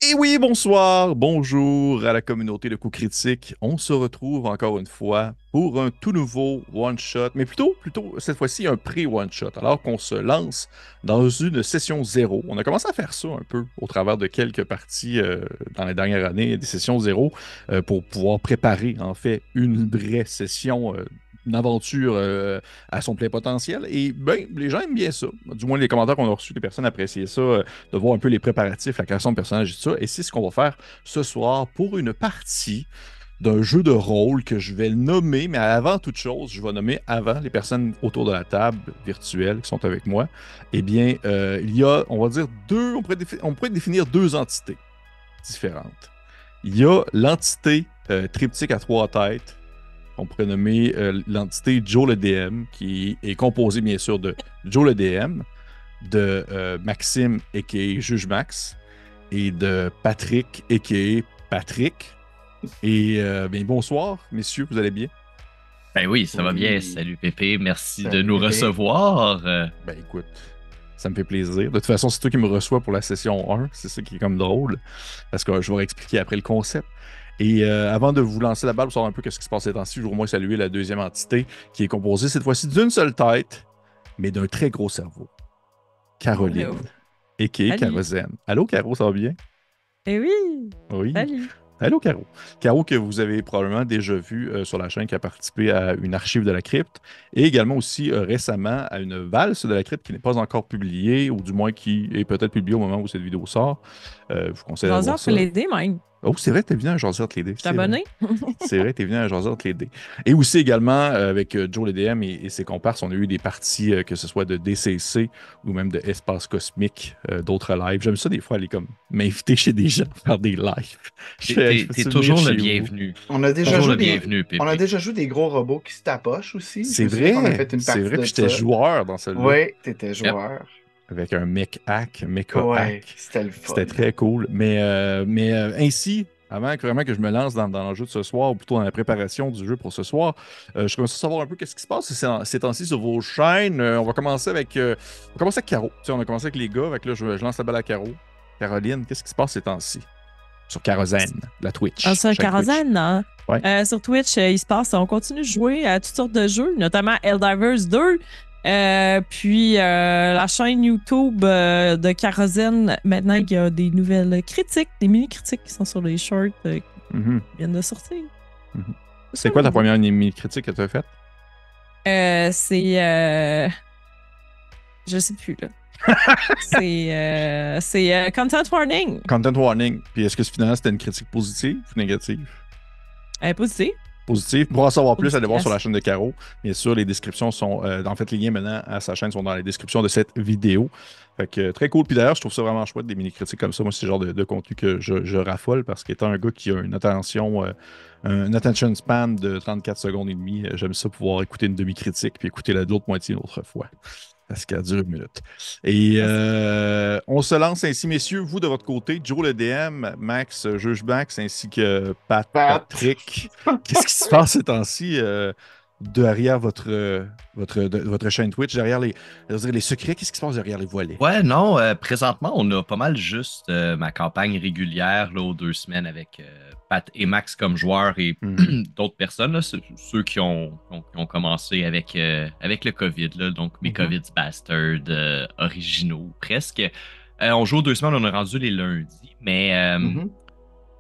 Et oui, bonsoir, bonjour à la communauté de coups critiques. On se retrouve encore une fois pour un tout nouveau one-shot, mais plutôt cette fois-ci un pré-one-shot, alors qu'on se lance dans une session zéro. On a commencé à faire ça un peu au travers de quelques parties dans les dernières années, des sessions zéro, pour pouvoir préparer en fait une vraie session une aventure à son plein potentiel. Et ben, les gens aiment bien ça. Du moins, les commentaires qu'on a reçus, les personnes appréciaient ça, de voir un peu les préparatifs, la création de personnages et tout ça. Et c'est ce qu'on va faire ce soir pour une partie d'un jeu de rôle que je vais le nommer, mais avant toute chose, je vais nommer avant les personnes autour de la table virtuelle qui sont avec moi. Eh bien, il y a, on va dire, on pourrait définir deux entités différentes. Il y a l'entité triptyque à trois têtes, on pourrait nommer l'entité Joe le DM, qui est composée bien sûr de Joe le DM, de Maxime, a.k.a. Juge Max, et de Patrick, a.k.a. Patrick. Et bien, bonsoir, messieurs, vous allez bien? Ben oui, ça va bien. Oui. Salut Pépé, merci de Salut, nous bébé. recevoir. Ben écoute, ça me fait plaisir. De toute façon, c'est toi qui me reçois pour la session 1, c'est ça qui est comme drôle, parce que je vais expliquer après le concept. Et avant de vous lancer la balle pour savoir un peu ce qui se passe ces temps-ci, je voudrais au moins saluer la deuxième entité qui est composée cette fois-ci d'une seule tête, mais d'un très gros cerveau. Caroline, Allô. a.k.a. Salut. Carozène. Allô, Caro, ça va bien? Eh oui, Oui. salut. Allô, Caro. Caro, que vous avez probablement déjà vu sur la chaîne, qui a participé à une archive de la crypte et également aussi récemment à une valse de la crypte qui n'est pas encore publiée, ou du moins qui est peut-être publiée au moment où cette vidéo sort. Je vous conseille d'aller J'en ai voir entre ça. les dés, même. Oh, c'est vrai, t'es venu à Jaser les dés. Je suis C'est vrai. abonné. C'est vrai, t'es venu à Jaser les dés. Et aussi également, avec Joe le DM et ses comparses, on a eu des parties, que ce soit de DCC ou même de Espace Cosmique, d'autres lives. J'aime ça des fois aller comme m'inviter chez des gens pour faire des lives. Je T'es peux venir toujours le chez vous. bienvenu. On a déjà Toujours joué le bienvenu, on a Pépé. déjà joué des gros robots qui se tapochent aussi. Je C'est me souviens qu'on a vrai, fait une c'est partie vrai. de Puis j'étais ça. joueur dans celle-là, Ouais, t'étais Yep. joueur. avec un mech hack, un mecha Ouais, hack. c'était le C'était fun. très cool. Mais ainsi, avant vraiment que je me lance dans le jeu de ce soir, ou plutôt dans la préparation du jeu pour ce soir, je commence à savoir un peu qu'est-ce qui se passe ces temps-ci sur vos chaînes. On va commencer avec Caro. Tu sais, on a commencé avec les gars, avec là, je lance la balle à Caro. Caroline, qu'est-ce qui se passe ces temps-ci? Sur Carozène, la Twitch. Sur Chaîne Twitch. Karazhan, hein? Ouais. Sur Twitch, il se passe, on continue de jouer à toutes sortes de jeux, notamment Helldivers 2. Puis la chaîne YouTube de Kérosène, maintenant il y a des nouvelles critiques, des mini-critiques qui sont sur les shorts qui Mhm, viennent de sortir. mhm. C'est C'est ça, quoi ta mon première mini-critique que tu as faite? C'est. Je sais plus, là. C'est Content Warning. Content warning. Puis est-ce que finalement c'était une critique positive ou négative? Positif. Positif. Pour en savoir plus, allez voir sur la Positif. chaîne de Caro. Bien sûr, les descriptions sont. En fait, les liens maintenant à sa chaîne sont dans les descriptions de cette vidéo. Fait que très cool. Puis d'ailleurs, je trouve ça vraiment chouette, des mini-critiques comme ça. Moi, c'est le genre de contenu que je raffole parce qu'étant un gars qui a un attention span de 34 secondes et demie, j'aime ça pouvoir écouter une demi-critique puis écouter l'autre moitié une autre fois. Parce qu'elle dure une minute. Et on se lance ainsi, messieurs. Vous, de votre côté, Joe le DM, Max, Juge Max, ainsi que Pat. Patrick. Qu'est-ce qui se passe ces temps-ci derrière votre chaîne Twitch, derrière je veux dire, les secrets? Qu'est-ce qui se passe derrière les volets? Ouais, non, présentement, on a pas mal juste ma campagne régulière là, aux 2 semaines avec Pat et Max comme joueurs et Mhm. d'autres personnes, là, ceux qui ont commencé avec le COVID, là, donc mes Mhm. COVID bastards originaux presque. On joue aux 2 semaines, on a rendu les lundis, mais Mhm.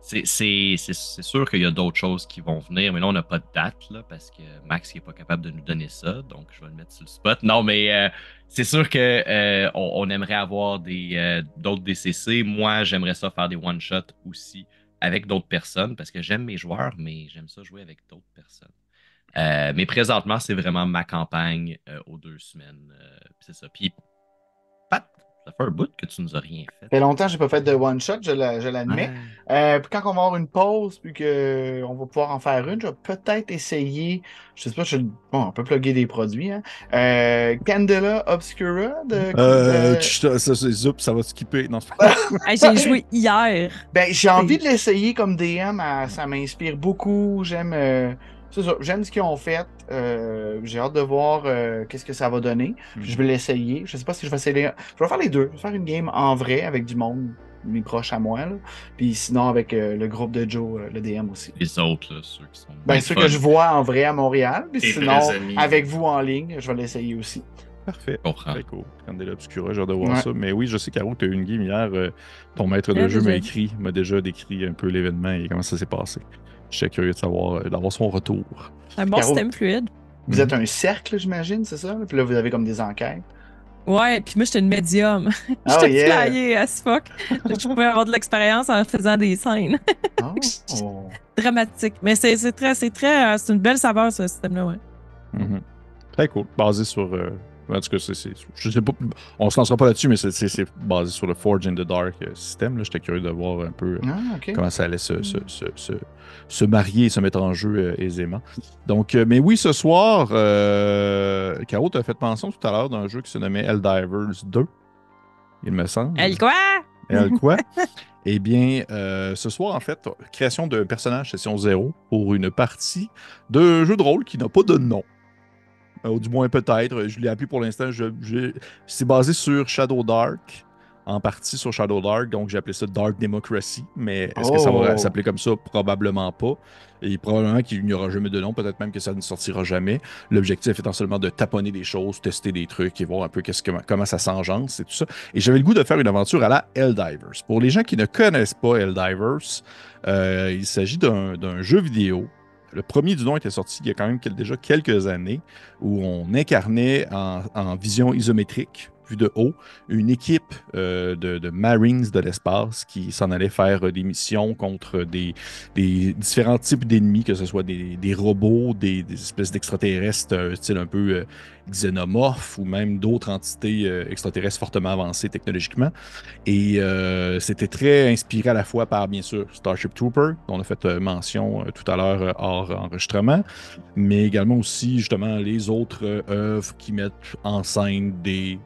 c'est sûr qu'il y a d'autres choses qui vont venir, mais là, on n'a pas de date, là, parce que Max n'est pas capable de nous donner ça, donc je vais le mettre sur le spot. Non, mais c'est sûr que on aimerait avoir d'autres DCC. Moi, j'aimerais ça faire des one-shots aussi avec d'autres personnes, parce que j'aime mes joueurs, mais j'aime ça jouer avec d'autres personnes. Mais présentement, c'est vraiment ma campagne aux 2 semaines. C'est ça. Puis, Pat, ça fait un bout que tu nous as rien fait. Ça fait longtemps que j'ai pas fait de one-shot, je l'admets. Ouais. Puis quand on va avoir une pause, puis qu'on va pouvoir en faire une, je vais peut-être essayer, je sais pas, bon, on peut plugger des produits, hein. Candela Obscura Ça va skipper. Non, c'est pas- Hey, j'ai joué hier. Ben, j'ai envie de l'essayer comme DM, ça m'inspire beaucoup. C'est ça, j'aime ce qu'ils ont fait. J'ai hâte de voir qu'est-ce que ça va donner. Puis je vais l'essayer. Je sais pas si je vais essayer. Je vais faire les deux. Je vais faire une game en vrai avec du monde. mes proches à moi. Là. Puis sinon, avec le groupe de Joe, le DM aussi. Les autres, là, ceux qui sont. Ben, bien ceux fun. que je vois en vrai à Montréal. Puis Tes sinon, vrais amis. avec vous en ligne, je vais l'essayer aussi. Parfait. Je comprends. Très cool. Candela Obscura, j'ai hâte de voir Ouais. ça. Mais oui, je sais, Caro, tu as eu une game hier. Ton maître de Ouais, jeu déjà. m'a déjà décrit un peu l'événement et comment ça s'est passé. J'étais curieux de savoir, d'avoir son retour. Un bon Caro. système fluide. Vous êtes un cercle, j'imagine, c'est ça? Puis là, vous avez comme des enquêtes. Ouais, puis moi, j'étais une médium. Oh, J'étais yeah. flyée as fuck. Je pouvais avoir de l'expérience en faisant des scènes Oh. dramatiques. Mais c'est une belle saveur, ce système-là, ouais. Mhm. Très cool. Basé sur. En tout cas, je sais pas. On se lancera pas là-dessus, mais c'est basé sur le Forge in the Dark système. J'étais curieux de voir un peu Ah, ok. comment ça allait se marier et se mettre en jeu aisément. Donc, mais oui, ce soir, Caro, tu as fait mention tout à l'heure d'un jeu qui se nommait Helldivers 2, il me semble. Elle quoi? Elle quoi? Eh bien, ce soir, en fait, création de personnage session 0 pour une partie de jeu de rôle qui n'a pas de nom. Ou du moins peut-être. Je l'ai appelé pour l'instant. C'est basé sur Shadow Dark. En partie sur Shadow Dark. Donc j'ai appelé ça Dark Democracy. Mais est-ce que ça va s'appeler comme ça? Probablement pas. Et probablement qu'il n'y aura jamais de nom. Peut-être même que ça ne sortira jamais. L'objectif étant seulement de taponner des choses, tester des trucs et voir un peu comment ça s'engence et tout ça. Et j'avais le goût de faire une aventure à la Helldivers. Pour les gens qui ne connaissent pas Helldivers, il s'agit d'un jeu vidéo. Le premier du nom était sorti il y a quand même déjà quelques années, où on incarnait en vision isométrique, vue de haut, une équipe de Marines de l'espace qui s'en allait faire des missions contre des différents types d'ennemis, que ce soit des robots, des espèces d'extraterrestres, style un peu xénomorphes, ou même d'autres entités extraterrestres fortement avancées technologiquement. Et c'était très inspiré à la fois par, bien sûr, Starship Trooper, dont on a fait mention tout à l'heure hors enregistrement, mais également aussi, justement, les autres œuvres qui mettent en scène des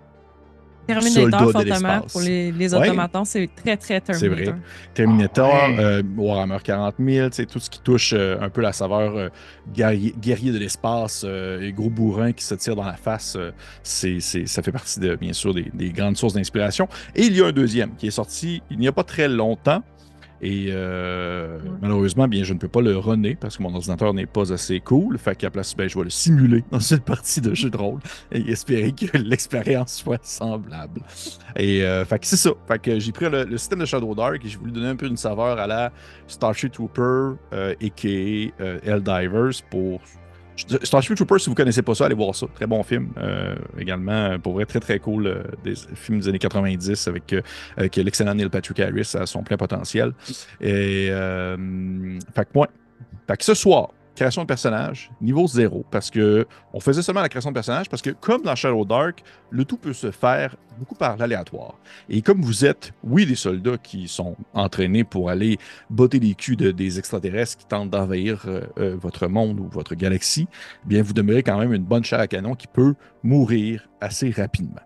Terminator, soldats de fortement, l'espace. pour les Ouais. automatons, c'est très, très C'est Terminator. vrai. Terminator, Ah ouais. Warhammer 40 000, tout ce qui touche un peu la saveur guerrier de l'espace et gros bourrin qui se tire dans la face, ça fait partie, bien sûr, des grandes sources d'inspiration. Et il y a un deuxième qui est sorti il n'y a pas très longtemps. Et malheureusement, bien, je ne peux pas le runner parce que mon ordinateur n'est pas assez cool. Fait qu'à la place, ben, je vais le simuler dans une partie de jeu de rôle et espérer que l'expérience soit semblable. Et fait que c'est ça. Fait que j'ai pris le système de Shadow Dark et j'ai voulu donner un peu une saveur à la Starship Trooper a.k.a. Helldivers pour... Starship Trooper, si vous ne connaissez pas ça, allez voir ça. Très bon film. Également, pour vrai, très très cool. Des films des années 90 avec l'excellent Neil Patrick Harris à son plein potentiel. Et fait que moi, fait que ce soir, création de personnage, niveau 0, parce que on faisait seulement la création de personnage, parce que comme dans Shadow Dark, le tout peut se faire beaucoup par l'aléatoire. Et comme vous êtes, oui, des soldats qui sont entraînés pour aller botter les culs des extraterrestres qui tentent d'envahir votre monde ou votre galaxie, bien, vous demeurez quand même une bonne chair à canon qui peut mourir assez rapidement.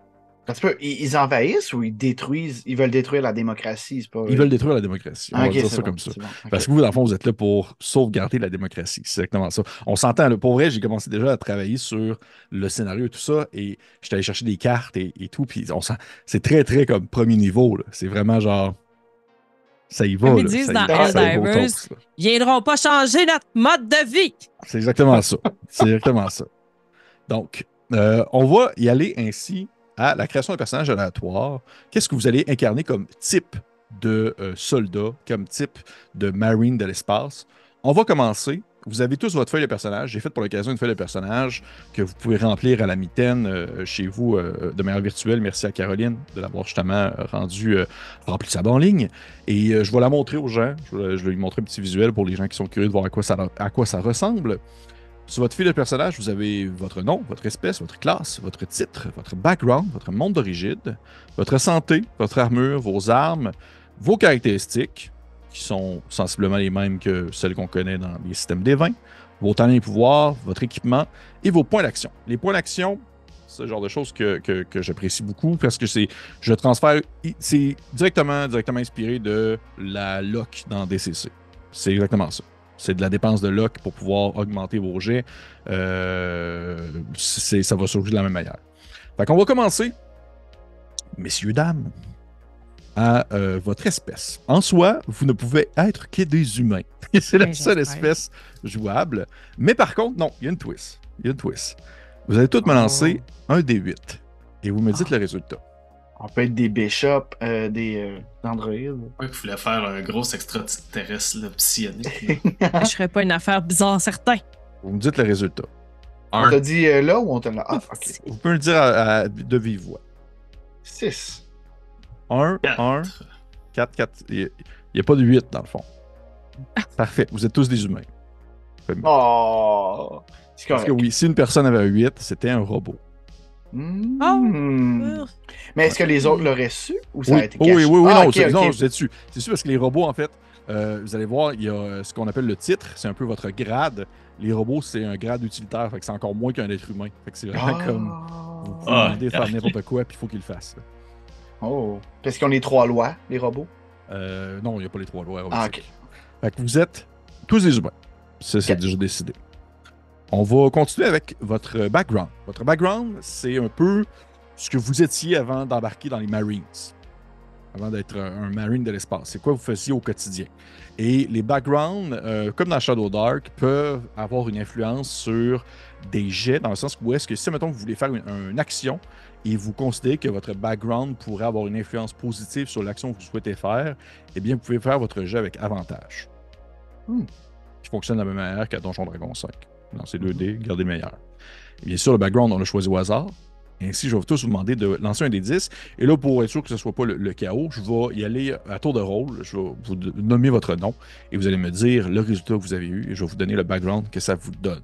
Parce que ils envahissent ou ils détruisent, ils veulent détruire la démocratie, c'est pas... Ils veulent détruire la démocratie. On Ah, va ok, dire c'est ça bon, comme ça. c'est bon, ok. Parce que vous, dans le fond, vous êtes là pour sauvegarder la démocratie. C'est exactement ça. On s'entend, là, pour vrai, j'ai commencé déjà à travailler sur le scénario et tout ça, et j'étais allé chercher des cartes et tout, puis c'est très, très comme premier niveau. Là. C'est vraiment genre... Ça y va. Comme ils là. disent Ça dans y va, ça y va au Helldivers, toast, là. ils viendront pas changer notre mode de vie. C'est exactement ça. C'est exactement ça. Donc, on va y aller ainsi à la création de personnages aléatoires. Qu'est-ce que vous allez incarner comme type de soldat, comme type de marine de l'espace? On va commencer. Vous avez tous votre feuille de personnage. J'ai fait pour l'occasion une feuille de personnage que vous pouvez remplir à la mitaine chez vous de manière virtuelle. Merci à Caroline de l'avoir justement rendu remplissable en ligne. Et je vais la montrer aux gens. Je vais lui montrer un petit visuel pour les gens qui sont curieux de voir à quoi ça ressemble. Sur votre feuille de personnage, vous avez votre nom, votre espèce, votre classe, votre titre, votre background, votre monde d'origine, votre santé, votre armure, vos armes, vos caractéristiques, qui sont sensiblement les mêmes que celles qu'on connaît dans les systèmes des 20, vos talents et pouvoirs, votre équipement et vos points d'action. Les points d'action, c'est le genre de choses que j'apprécie beaucoup parce que c'est directement inspiré de la lock dans DCC. C'est exactement ça. C'est de la dépense de lock pour pouvoir augmenter vos jets. Ça va surgir de la même manière. Fait qu'on va commencer. Messieurs, dames, à votre espèce. En soi, vous ne pouvez être que des humains. C'est la Ben, seule j'espère. espèce jouable. Mais par contre, non, il y a une twist. Il y a une twist. Vous allez tous me lancer un D8 et vous me dites le résultat. On peut être des bishops, des androïdes. Ouais, qu'il voulait faire un gros extraterrestre là, psionique. Je ferais pas une affaire bizarre, certain. Vous me dites le résultat. On t'a dit là ou on t'a là? Ah, ok. Vous pouvez me le dire de vive voix. 6. 1, 1, 4, 4. Il n'y a pas de 8 dans le fond. Parfait. Vous êtes tous des humains. Oh! C'est Parce correct. que oui, si une personne avait un 8, c'était un robot. Hmm. Mais est-ce que les autres l'auraient su ou ça Oui, a été caché? oui, Ah, non, ok, ok. non, vous êtes dessus. C'est sûr parce que les robots, en fait, vous allez voir, il y a ce qu'on appelle le titre, c'est un peu votre grade. Les robots, c'est un grade utilitaire, fait que c'est encore moins qu'un être humain. Fait que c'est vraiment comme vous pouvez Ah, demander de faire ok. n'importe quoi, puis il faut qu'il le fasse. Oh. Parce qu'on est 3 lois, les robots. Non, il n'y a pas les 3 lois. Ah, ok. Fait que vous êtes tous des humains. Ça, c'est Ok. déjà décidé. On va continuer avec votre background. Votre background, c'est un peu ce que vous étiez avant d'embarquer dans les Marines. Avant d'être un Marine de l'espace. C'est quoi vous faisiez au quotidien. Et les backgrounds, comme dans Shadow Dark, peuvent avoir une influence sur des jets, dans le sens où est-ce que si, mettons, vous voulez faire une action et vous considérez que votre background pourrait avoir une influence positive sur l'action que vous souhaitez faire, eh bien, vous pouvez faire votre jet avec avantage. Qui fonctionne de la même manière qu'à Donjon Dragon 5. Lancez 2 dés, gardez le meilleur. Et bien sûr, le background, on l'a choisi au hasard. Ainsi, je vais tous vous demander de lancer un des 10. Et là, pour être sûr que ce ne soit pas le chaos, je vais y aller à tour de rôle. Je vais vous nommer votre nom et vous allez me dire le résultat que vous avez eu et je vais vous donner le background que ça vous donne.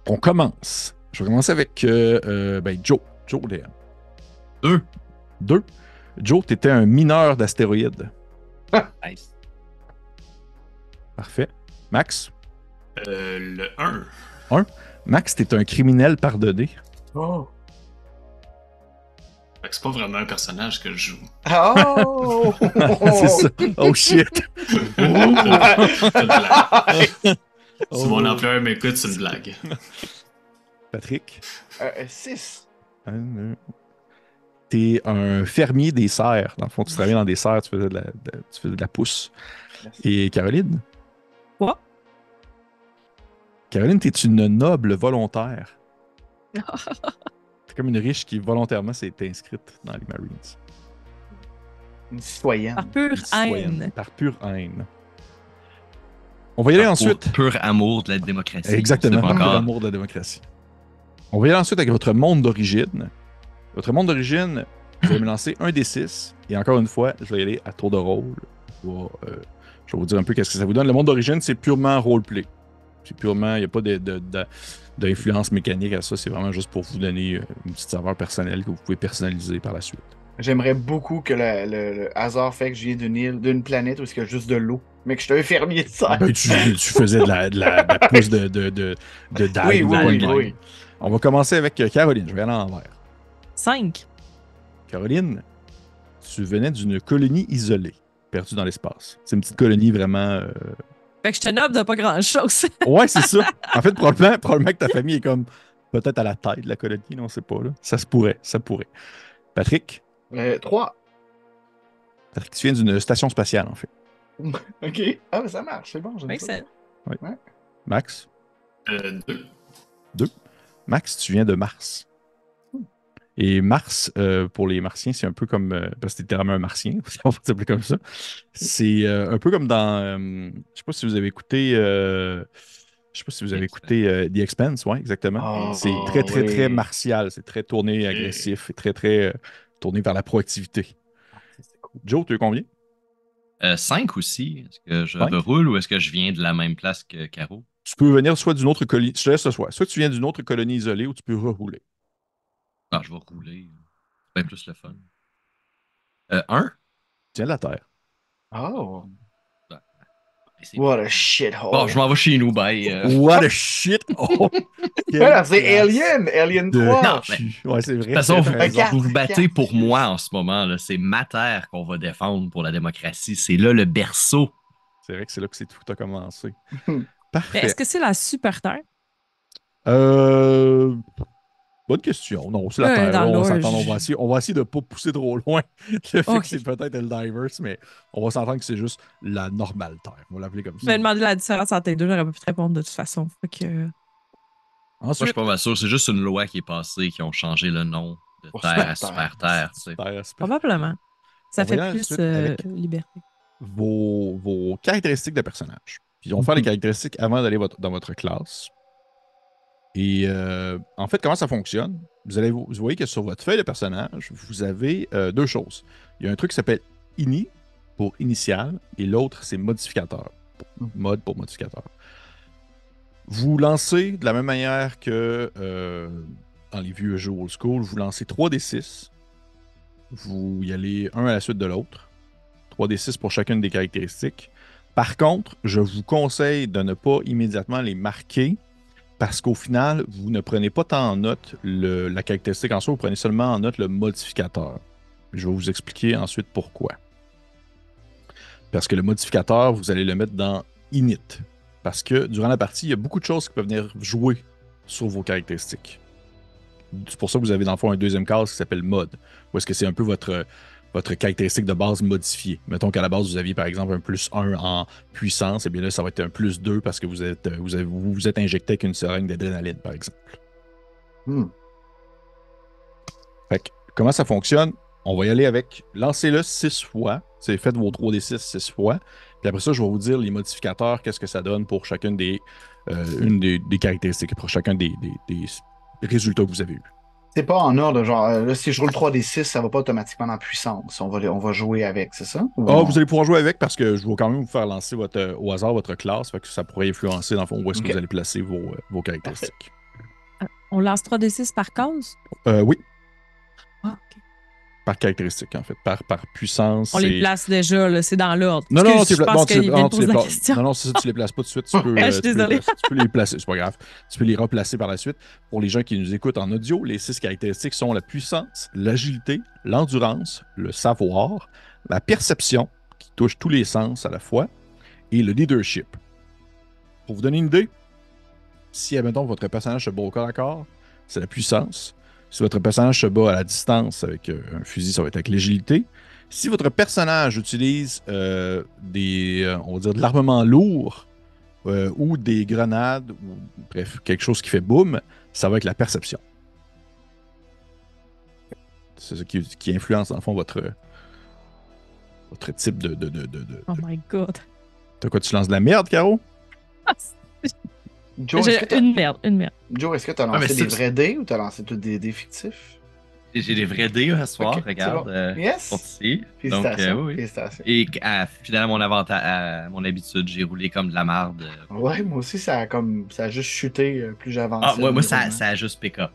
On commence. Je vais commencer avec Joe. Joe, Léa. 2. 2. Joe, tu étais un mineur d'astéroïdes. Nice. Parfait. Max. Le 1. Max, tu es un criminel pardonné. Oh! Fait que c'est pas vraiment un personnage que je joue. Oh! C'est ça. Oh shit. C'est une blague. Si mon Oh. employeur m'écoute, c'est une blague. Patrick. 6. T'es un fermier des serres. Dans le fond, tu travaillais dans des serres, tu faisais de la pousse. Et Caroline? Quoi? Caroline, t'es une noble volontaire. T'es comme une riche qui volontairement s'est inscrite dans les Marines. Une citoyenne. Par pure Une citoyenne, haine. par pure haine. On va y aller ensuite. Pur amour de la démocratie. Exactement, C'est pas par encore. l'amour de la démocratie. On va y aller ensuite avec votre monde d'origine. Votre monde d'origine, vous allez me lancer un des 6. Et encore une fois, je vais y aller à tour de rôle. Je vais vous dire un peu qu'est-ce que ça vous donne. Le monde d'origine, c'est purement roleplay. C'est purement, il n'y a pas d'influence mécanique à ça. C'est vraiment juste pour vous donner une petite saveur personnelle que vous pouvez personnaliser par la suite. J'aimerais beaucoup que le hasard fait que je viens d'une île, d'une planète où il y a juste de l'eau. Mais que je suis un fermier de serre. Ben, tu faisais de la pousse de dague. Oui, ou de oui, poigne oui, de oui. main. On va commencer avec Caroline. Je vais aller en envers. 5. Caroline, tu venais d'une colonie isolée, perdue dans l'espace. C'est une petite colonie vraiment. Fait que je te noble de pas grand-chose. Ouais, c'est ça. En fait, probablement que ta famille est comme peut-être à la taille de la colonie, on ne sait pas. Là. Ça se pourrait, ça pourrait. Patrick, 3. Patrick, tu viens d'une station spatiale, en fait. OK. Ah, mais ça marche, c'est bon. j'aime ça. Excellent. Max, 2. Max, tu viens de Mars. Et Mars, pour les Martiens, c'est un peu comme. Parce que t'es littéralement un Martien, on va s'appeler comme ça. C'est un peu comme dans. Je sais pas si vous avez écouté. Je sais pas si vous avez écouté The Expanse, ouais, exactement. Oh, C'est très, très, très oui. martial. C'est très tourné agressif et très, très tourné vers la proactivité. Joe, tu as combien? 5 aussi. Est-ce que je 5? reroule ou est-ce que je viens de la même place que Caro? Tu peux venir soit d'une autre colonie. Je te laisse le choix. Soit tu viens d'une autre colonie isolée ou tu peux rerouler. Non, je vais rouler. C'est bien plus le fun. 1? Tu viens de la Terre. Oh. C'est What a shithole. Bon, je m'en vais chez nous, bye. What a shit! Oh! Voilà, c'est Alien! Alien 3! Non, Ouais, c'est vrai. De toute façon, t'as raison. vous vous battez Quatre. pour moi en ce moment. Là. C'est ma terre qu'on va défendre pour la démocratie. C'est là le berceau. C'est vrai que c'est là que tout a commencé. Mais Parfait. est-ce que c'est la super terre? Euh... Bonne question. Non, c'est la Ouais, Terre. dans Là, on l'or, s'entend, je- on va essayer de ne pas pousser trop loin le fait Ok. que c'est peut-être Eldivers, mais on va s'entendre que c'est juste la normale Terre. On va l'appeler comme Tu ça. m'as demandé la différence entre les deux, j'aurais pas pu te répondre de toute façon. Fait que... Moi, je suis Ensuite, pas mal sûr. C'est juste une loi qui est passée qui ont changé le nom de Pour Terre à Super Super Terre. Tu sais. Terre, c'est Probablement. Ça On va y fait aller plus ensuite avec liberté. vos caractéristiques de personnage. Puis on va faire les caractéristiques avant d'aller dans votre classe. Et en fait, comment ça fonctionne? Vous voyez que sur votre feuille de personnage, vous avez deux choses. Il y a un truc qui s'appelle ini pour initial et l'autre, c'est modificateur. Mode pour modificateur. Vous lancez de la même manière que dans les vieux jeux old school, vous lancez 3d6. Vous y allez un à la suite de l'autre. 3d6 pour chacune des caractéristiques. Par contre, je vous conseille de ne pas immédiatement les marquer parce qu'au final, vous ne prenez pas tant en note la caractéristique en soi, vous prenez seulement en note le modificateur. Je vais vous expliquer ensuite pourquoi. Parce que le modificateur, vous allez le mettre dans init. Parce que durant la partie, il y a beaucoup de choses qui peuvent venir jouer sur vos caractéristiques. C'est pour ça que vous avez dans le fond un deuxième case qui s'appelle mode. Où est-ce que c'est un peu votre caractéristique de base modifiée. Mettons qu'à la base, vous aviez par exemple un +1 en puissance, et bien là, ça va être un +2 parce que vous êtes injecté avec une seringue d'adrénaline, par exemple. Fait que, comment ça fonctionne? On va y aller avec, lancez-le 6 fois. Faites vos 3d6 6 fois. Puis après ça, je vais vous dire les modificateurs, qu'est-ce que ça donne pour chacune des caractéristiques, pour chacun des résultats que vous avez eus. C'est pas en ordre, genre, là, si je roule 3d6, ça va pas automatiquement en puissance. On va jouer avec, c'est ça? Ou non? Vous allez pouvoir jouer avec parce que je vais quand même vous faire lancer au hasard votre classe, fait que ça pourrait influencer dans le fond où est-ce que vous allez placer vos caractéristiques. On lance 3d6 par case? Oui, Ah, OK. par caractéristique en fait, par puissance. On les et- place déjà, là, c'est dans l'ordre. Non, Excuse, non, je pense qu'il vient de poser la non, question. non, c'est ça, tu les places pas tout de suite. Tu peux, Je suis tu peux désolée. tu peux les placer, c'est pas grave. Tu peux les replacer par la suite. Pour les gens qui nous écoutent en audio, les 6 caractéristiques sont la puissance, l'agilité, l'endurance, le savoir, la perception, qui touche tous les sens à la fois, et le leadership. Pour vous donner une idée, si, admettons, votre personnage se bat au corps à corps, c'est la puissance. Si votre personnage se bat à la distance avec un fusil, ça va être avec l'agilité. Si votre personnage utilise on va dire de l'armement lourd ou des grenades, ou bref, quelque chose qui fait boum, ça va être la perception. C'est ça qui influence, dans le fond, votre type de. Oh my God. T'as quoi, tu lances de la merde, Caro? Joe, est-ce que t'as Une merde. Joe, est-ce que t'as mais lancé des c'est- vrais dés ou t'as lancé tous des dés fictifs? J'ai des vrais dés à ce soir, Ok, regarde. c'est bon. Yes! Sont ici. Donc, Félicitations. oui. Félicitations. Et finalement, à mon habitude, j'ai roulé comme de la marde. Ouais, moi aussi, ça a juste chuté plus j'avançais. Ah, moi, dans les ça roulements. a juste pick up.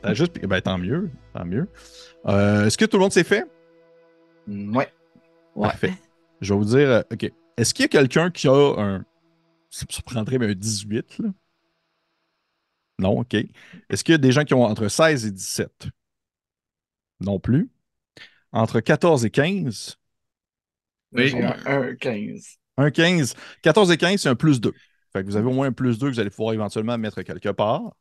T'as juste. Ben, tant mieux. Tant mieux. Est-ce que tout le monde s'est fait? Ouais. Parfait. Je vais vous dire, OK. Est-ce qu'il y a quelqu'un qui a un. Ça me surprendrait, mais un 18, là? Non, OK. Est-ce qu'il y a des gens qui ont entre 16 et 17? Non plus. Entre 14 et 15? Oui. J'ai un 15. Un 15. 14 et 15, c'est un +2. Fait que vous avez au moins un +2 que vous allez pouvoir éventuellement mettre quelque part.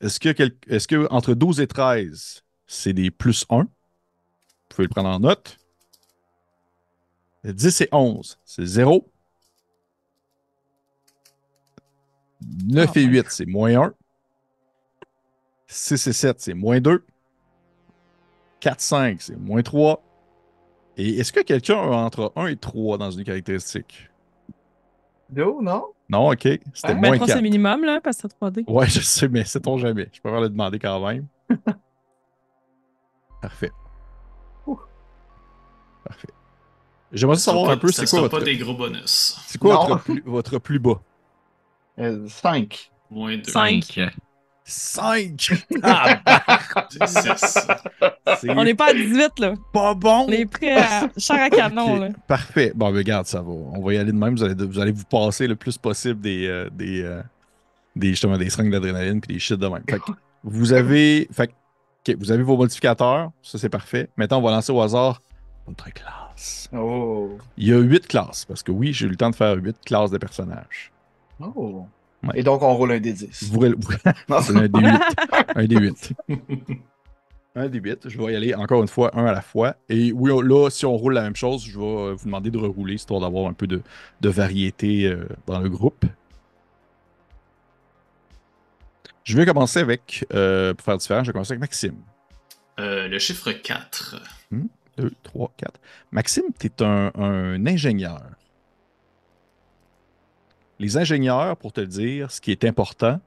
Est-ce que entre 12 et 13, c'est des +1? Vous pouvez le prendre en note. 10 et 11, c'est 0. 9 et 8, c'est -1. 6 et 7, c'est -2. 4, 5, c'est -3. Et est-ce que quelqu'un a entre 1 et 3 dans une caractéristique? Joe, non? Non, OK. C'était Hein? Ben, -4. 3, c'est minimum, là, parce que c'est 3D. Ouais, je sais, mais sait-on jamais. Je préfère le demander quand même. Parfait. Parfait. J'aimerais savoir un peu, Ça c'est quoi sera votre... pas des gros bonus. C'est quoi Non. votre plus bas? 5. Moins 2. 5. 5! C'est 6. On n'est pas à 18, là. pas bon! On est prêt à char à canon, Ok, là. parfait. Bon, ben, regarde, ça va. On va y aller de même. Vous allez vous passer le plus possible justement, des seringues d'adrénaline puis des shit de même. Fait que vous avez... Fait que, OK, vous avez vos modificateurs. Ça, c'est parfait. Maintenant, on va lancer au hasard votre classe. Oh. Il y a 8 classes. Parce que oui, j'ai eu le temps de faire 8 classes de personnages. Oh. Ouais. Et donc, on roule un D10. Non. C'est un D8. Un D8. Un D8. Je vais y aller encore une fois, un à la fois. Et oui, là, si on roule la même chose, je vais vous demander de rerouler, histoire d'avoir un peu de variété dans le groupe. Je vais commencer avec, pour faire différent, je vais commencer avec Maxime. Le chiffre 4. 2, 3, 4. Maxime, tu es un ingénieur. Les ingénieurs, pour te le dire, ce qui est important,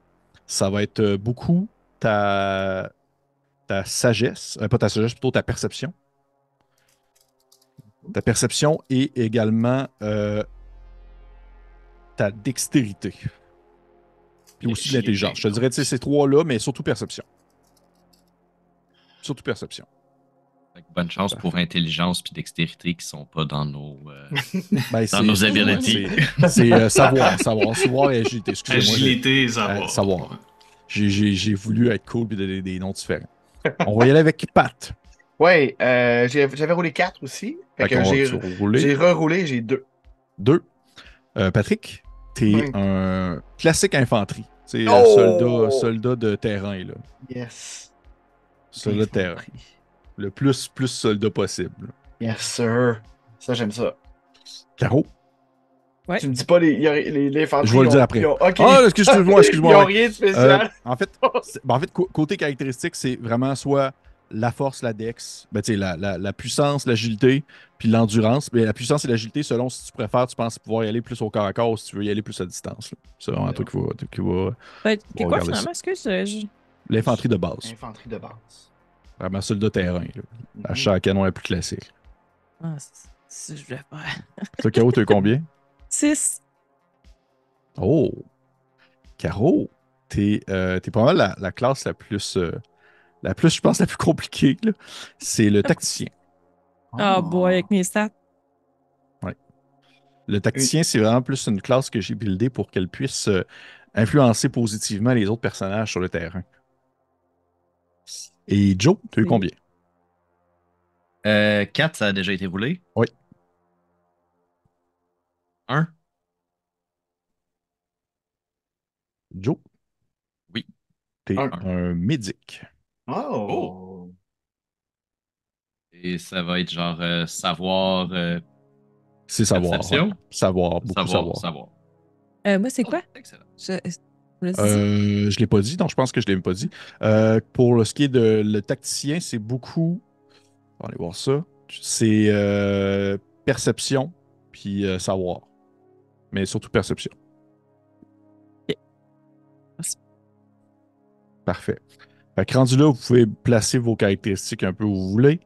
ça va être beaucoup ta sagesse, pas ta sagesse, plutôt ta perception. Ta perception et également ta dextérité. Puis aussi de l'intelligence. Je te dirais, tu sais, ces trois-là, mais surtout perception. Surtout perception. Bonne chance pour intelligence puis dextérité qui sont pas dans nos, Ben, dans nos abilities. C'est savoir et agilité. Excusez-moi. Agilité et savoir. Savoir. J'ai voulu être cool et donner des noms différents. On va y aller avec Pat. Oui, j'avais roulé 4 aussi. Fait que j'ai reroulé, j'ai 2. 2. Patrick, t'es Oui. un classique infanterie. C'est soldat de terrain, là. Yes. Soldat de terrain. Le plus soldat possible. Yes, sir. Ça, j'aime ça. Caro. Ouais. Tu me dis pas les infanteries. Je vais le dire après. OK. Ah, excuse-moi. Ils n'ont rien de spécial. En fait, côté caractéristique, c'est vraiment soit la force, la dex, ben, la puissance, l'agilité, puis l'endurance. Mais la puissance et l'agilité, selon si tu préfères, tu penses pouvoir y aller plus au corps à corps ou si tu veux y aller plus à distance. C'est vraiment un truc qui va C'est quoi finalement? Excuse, l'infanterie de base. Infanterie de base. Vraiment soldat terrain. Là. Achat à canon est plus classique. Ah, si je voulais faire. Toi, Caro, tu as combien? 6. Oh! Caro, t'es pas mal la classe la plus, je pense, la plus compliquée. Là. C'est le tacticien. Oh boy, avec mes stats. Ouais. Le tacticien, c'est vraiment plus une classe que j'ai buildée pour qu'elle puisse influencer positivement les autres personnages sur le terrain. Et Joe, tu as eu combien? 4, ça a déjà été roulé. Oui. 1. Joe? Oui. T'es un médic. Oh! Et ça va être genre savoir. C'est savoir. Perception? Ouais. Savoir, beaucoup Savoir. Moi, c'est quoi? Excellent. Je ne l'ai pas dit, donc je pense que je ne l'ai pas dit. Pour ce qui est de le tacticien, c'est beaucoup. On va aller voir ça. C'est perception puis savoir. Mais surtout perception. Ok. Merci. Parfait. Fait que rendu là, vous pouvez placer vos caractéristiques un peu où vous voulez.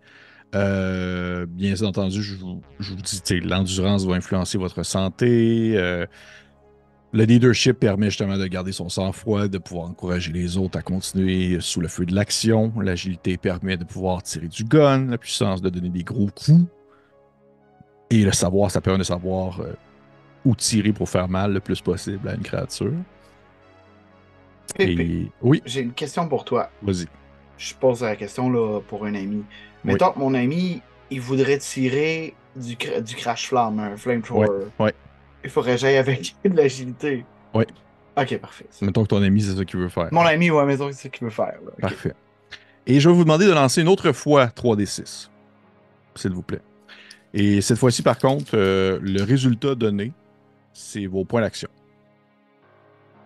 Bien entendu, je vous dis, l'endurance va influencer votre santé. Le leadership permet justement de garder son sang-froid, de pouvoir encourager les autres à continuer sous le feu de l'action. L'agilité permet de pouvoir tirer du gun, la puissance de donner des gros coups. Et le savoir, ça permet de savoir où tirer pour faire mal le plus possible à une créature. Pépé, oui, j'ai une question pour toi. vas-y. Je pose la question là, pour un ami. Mettons que mon ami, il voudrait tirer du crash-flamme, un flamethrower. Ouais. Il faudrait que j'aille avec de l'agilité. Oui. Ok, parfait. Mettons que ton ami, c'est ça qu'il veut faire. Mon ami, ouais, mettons que c'est ce qu'il veut faire. Là. Okay. Parfait. Et je vais vous demander de lancer une autre fois 3d6. S'il vous plaît. Et cette fois-ci, par contre, le résultat donné, c'est vos points d'action.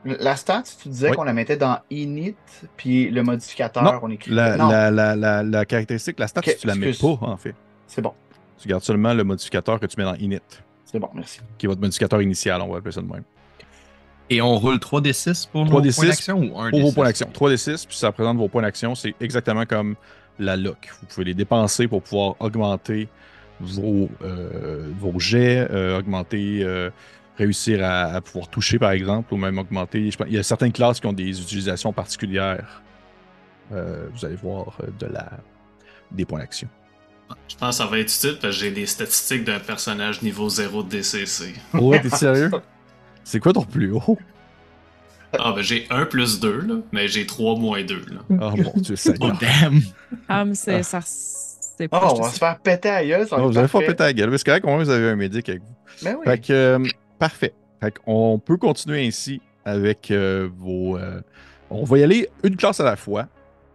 La stat, tu disais qu'on la mettait dans init, puis le modificateur, non, on écrit. la caractéristique, la stat, tu la mets pas, en fait. C'est bon. Tu gardes seulement le modificateur que tu mets dans init. C'est bon, merci. Qui est votre modificateur initial, on va appeler ça de même. Et on roule 3d6 pour nos points d'action ou 1d6? Pour vos points d'action. 3d6, puis ça représente vos points d'action. C'est exactement comme la lock. Vous pouvez les dépenser pour pouvoir augmenter vos jets, réussir à pouvoir toucher, par exemple, ou même augmenter. Il y a certaines classes qui ont des utilisations particulières. Vous allez voir des points d'action. Je pense que ça va être utile parce que j'ai des statistiques d'un personnage niveau 0 de DCC. Ouais, t'es sérieux? C'est quoi ton plus haut? Ah, ben j'ai 1 plus 2, là, mais j'ai 3 moins 2. Là. Oh mon Dieu, Seigneur. Oh, damn! Ah, mais c'est pas. Oh, on va se faire péter à gueule. Non, vous allez faire péter à la gueule. C'est correct, au moins, vous avez un médic avec vous. Ben oui. Fait que, parfait. Fait qu'on peut continuer ainsi avec vos... on va y aller une classe à la fois.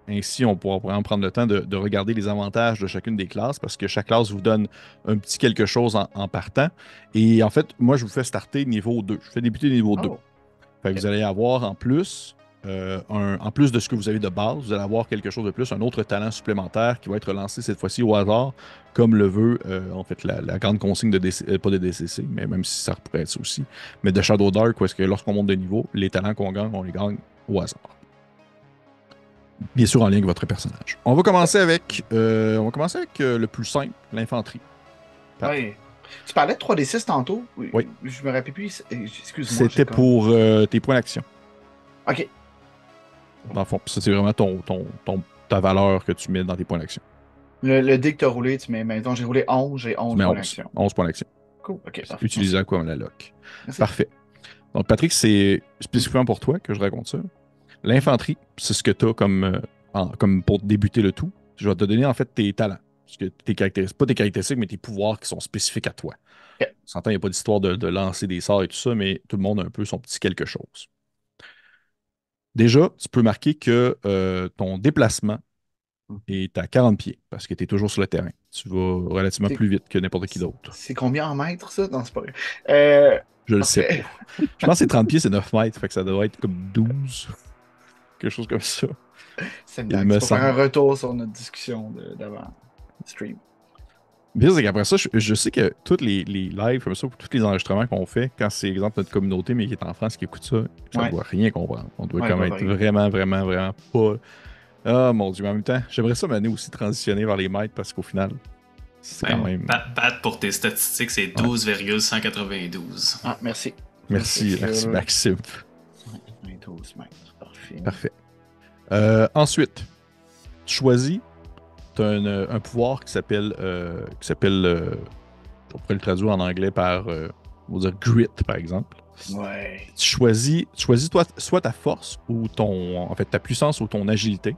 Ainsi, on pourra vraiment prendre le temps de regarder les avantages de chacune des classes parce que chaque classe vous donne un petit quelque chose en partant. Et en fait, moi, je vous fais starter niveau 2. Je fais débuter niveau 2. Oh. Fait que vous allez avoir en plus, en plus de ce que vous avez de base, vous allez avoir quelque chose de plus, un autre talent supplémentaire qui va être lancé cette fois-ci au hasard, comme le veut en fait la grande consigne de pas de DCC, mais même si ça pourrait être ça aussi, mais de Shadow Dark, où est-ce que lorsqu'on monte de niveau, les talents qu'on gagne, on les gagne au hasard. Bien sûr en lien avec votre personnage. On va commencer avec, le plus simple, l'infanterie. Ouais. Tu parlais de 3D6 tantôt? Oui. Je me rappelle plus. Excuse-moi. C'était pour tes points d'action. OK. Dans le fond, ça c'est vraiment ta valeur que tu mets dans tes points d'action. Le dé que tu as roulé, tu mets, maintenant j'ai roulé 11, j'ai 11 Tu mets points 11, d'action. 11 points d'action. Cool. OK. C'est utilisable comme la lock. Merci. Parfait. Donc, Patrick, c'est spécifiquement pour toi que je raconte ça. L'infanterie, c'est ce que tu as comme pour débuter le tout. Je vais te donner en fait tes talents. Tes caractéristiques, pas tes caractéristiques, mais tes pouvoirs qui sont spécifiques à toi. Okay. On s'entend, il n'y a pas d'histoire de lancer des sorts et tout ça, mais tout le monde a un peu son petit quelque chose. Déjà, tu peux marquer que ton déplacement est à 40 pieds parce que tu es toujours sur le terrain. Tu vas relativement plus vite que n'importe qui d'autre. C'est combien en mètres, ça? Non, c'est pas vrai. Je le sais pas. Je pense que c'est 30 pieds, c'est 9 mètres. Fait que ça devrait être comme 12. Quelque chose comme ça. C'est une blague. C'est pour faire un retour sur notre discussion d'avant stream. Bien, c'est qu'après ça, je sais que tous les lives comme ça, tous les enregistrements qu'on fait, quand c'est exemple notre communauté, mais qui est en France, qui écoute ça, on ne doit rien comprendre. On doit quand même être vraiment, vraiment, vraiment pas. Ah mon Dieu, mais en même temps, j'aimerais ça m'amener aussi transitionner vers les maîtres parce qu'au final, c'est quand même. Pat, pour tes statistiques, c'est 12,192. Ah, merci. Merci Maxime. 12 mètres. Parfait. Ensuite, tu choisis. Tu as un pouvoir qui s'appelle, on pourrait le traduire en anglais par, on va dire grit, par exemple. Ouais. Tu choisis toi, soit ta force ou ta puissance ou ton agilité.